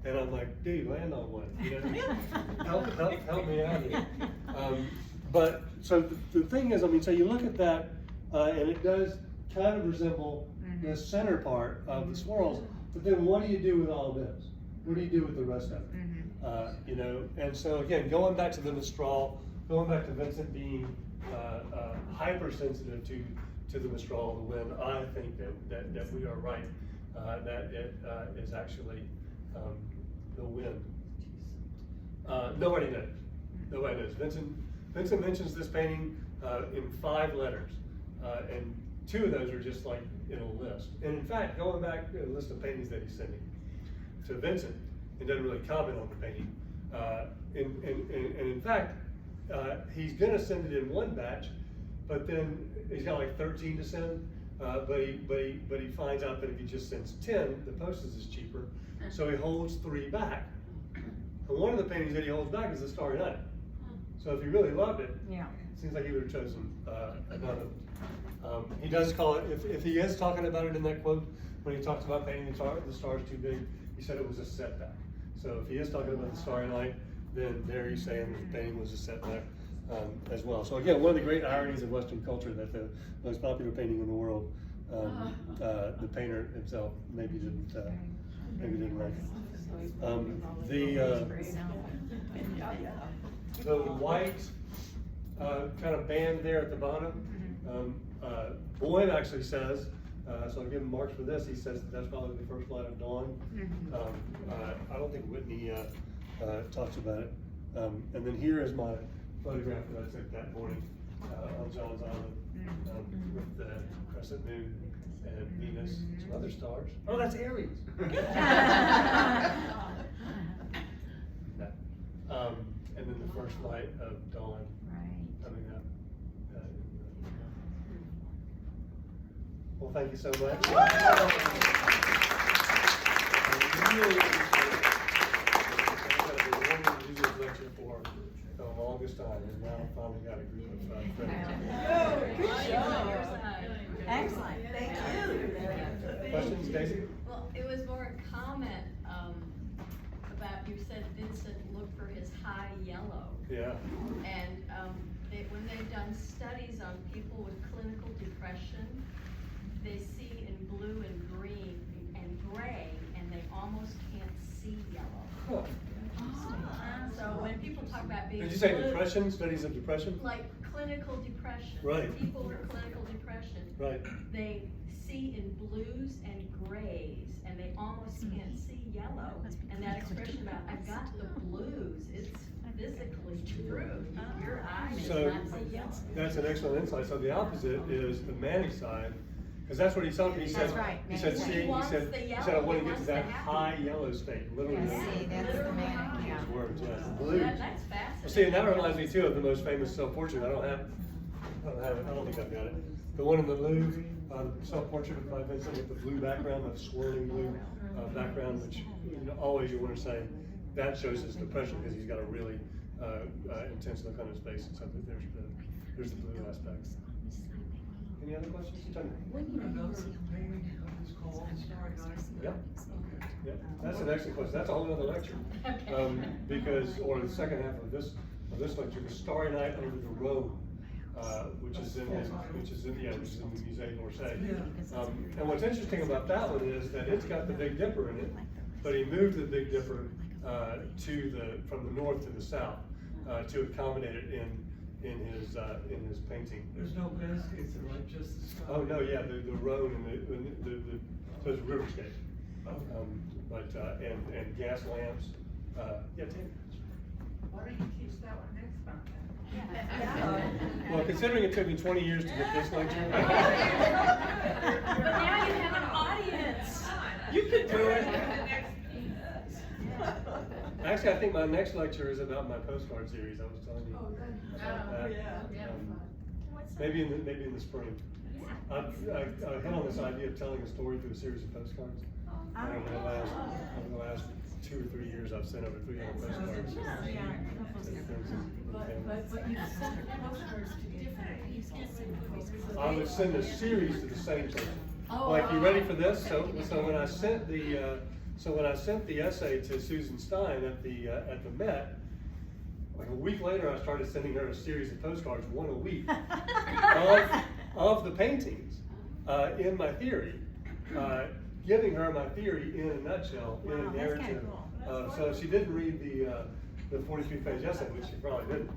And I'm like, dude, land on one. You know? help me out here. But so the thing is, I mean, so you look at that, and it does kind of resemble the center part of the swirls. But then what do you do with all of this? What do you do with the rest of it? You know, and so again, going back to the Mistral, going back to Vincent being hypersensitive to the Mistral and the wind, I think that we are right. That it is actually the wind. Nobody knows. Nobody knows. Vincent Vincent mentions this painting in 5 letters, and 2 of those are just like in a list. And in fact, going back to a list of paintings that he's sending to Vincent, and doesn't really comment on the painting. And in fact, he's gonna send it in 1 batch, but then he's got like 13 to send. But he finds out that if he just sends 10, the postage is cheaper. So he holds 3 back. And one of the paintings that he holds back is the Starry Night. So if he really loved it, Yeah. it seems like he would have chosen another. He does call it, if he is talking about it in that quote, when he talks about painting the stars too big, he said it was a setback. So if he is talking about the Starry Night, then there he's saying the painting was a setback as well. So again, one of the great ironies of Western culture, that the most popular painting in the world, the painter himself maybe didn't like it. The white kind of band there at the bottom, Boyd actually says, so I'll give him marks for this, he says that's probably the first light of dawn. I don't think Whitney talks about it. And then here is my photograph that I took that morning on John's Island with the crescent moon and Venus, some other stars. Oh, that's Aries. And then the first light of dawn coming up. Well, thank you so much. Lecture for the longest time, and now I finally got a group of friends. Excellent, thank you. Questions, Daisy? Well, it was more a comment about, you said Vincent looked for his high yellow. Yeah. And when they've done studies on people with clinical depression, they see in blue and green and gray, and they almost can't see yellow. Huh. So when people talk about being Did you say blue, depression, studies of depression? like clinical depression, Right. people with clinical depression, Right. they see in blues and grays, and they almost can't see yellow. And that expression about "I've got the blues," it's physically true. Your eyes So not see yellow. that's an excellent insight. So the opposite is the manic side, because that's what he's talking. He said, That's right, he said, manic see, side. he wants said, the he yellow, said, I want he to get to wants that the happy. high yellow state, literally. Yeah, see, that's the manic, yeah. His words, yes. The blues. That's fascinating. Well, see, and that reminds me too of the most famous self-portrait. I don't have it. I don't think I've got it. The one in the Louvre, self-portrait by Vincent with the blue background, the swirling blue background, which always you want to say that shows his depression because he's got a really intense look on his face, and so there's the blue aspect. Any other questions? Yeah. Yeah, that's an excellent question. That's a whole other lecture. Or the second half of this lecture, the Starry Night over the Rhone, which is in the Musée d'Orsay. And what's interesting about that one is that it's got the Big Dipper in it, but he moved the Big Dipper from the north to the south to accommodate it in his painting. There's no landscapes, they're like just the sky. Oh no, yeah, the Rhone and the so it's a riverscape. And gas lamps. Yeah, Tim. Why don't you teach that one next month? Well, considering it took me 20 years to get this lecture. But now you have an audience. You can do it. Actually, I think my next lecture is about my postcard series I was telling you. Oh, good. about that. Maybe in the spring. I've hit on this idea of telling a story through a series of postcards. And over the last 2 or 3 years, I've sent over 300 postcards. But you send postcards to different people. I would send a series to the same person. Like, you ready for this? So when I sent the essay to Susan Stein at the Met, like a week later, I started sending her a series of postcards, one a week, of the paintings in my theory, giving her my theory in a nutshell, in a narrative. So she didn't read the 43-page essay, which she probably didn't.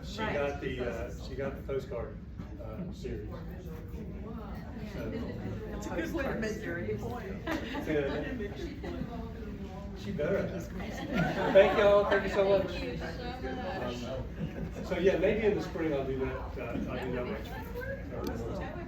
She got the postcard series. That's a good way to make your point. Say that again? She better have. Thank y'all, thank you so much. Thank you so much. So yeah, maybe in the spring I'll do that, I'll do that next week.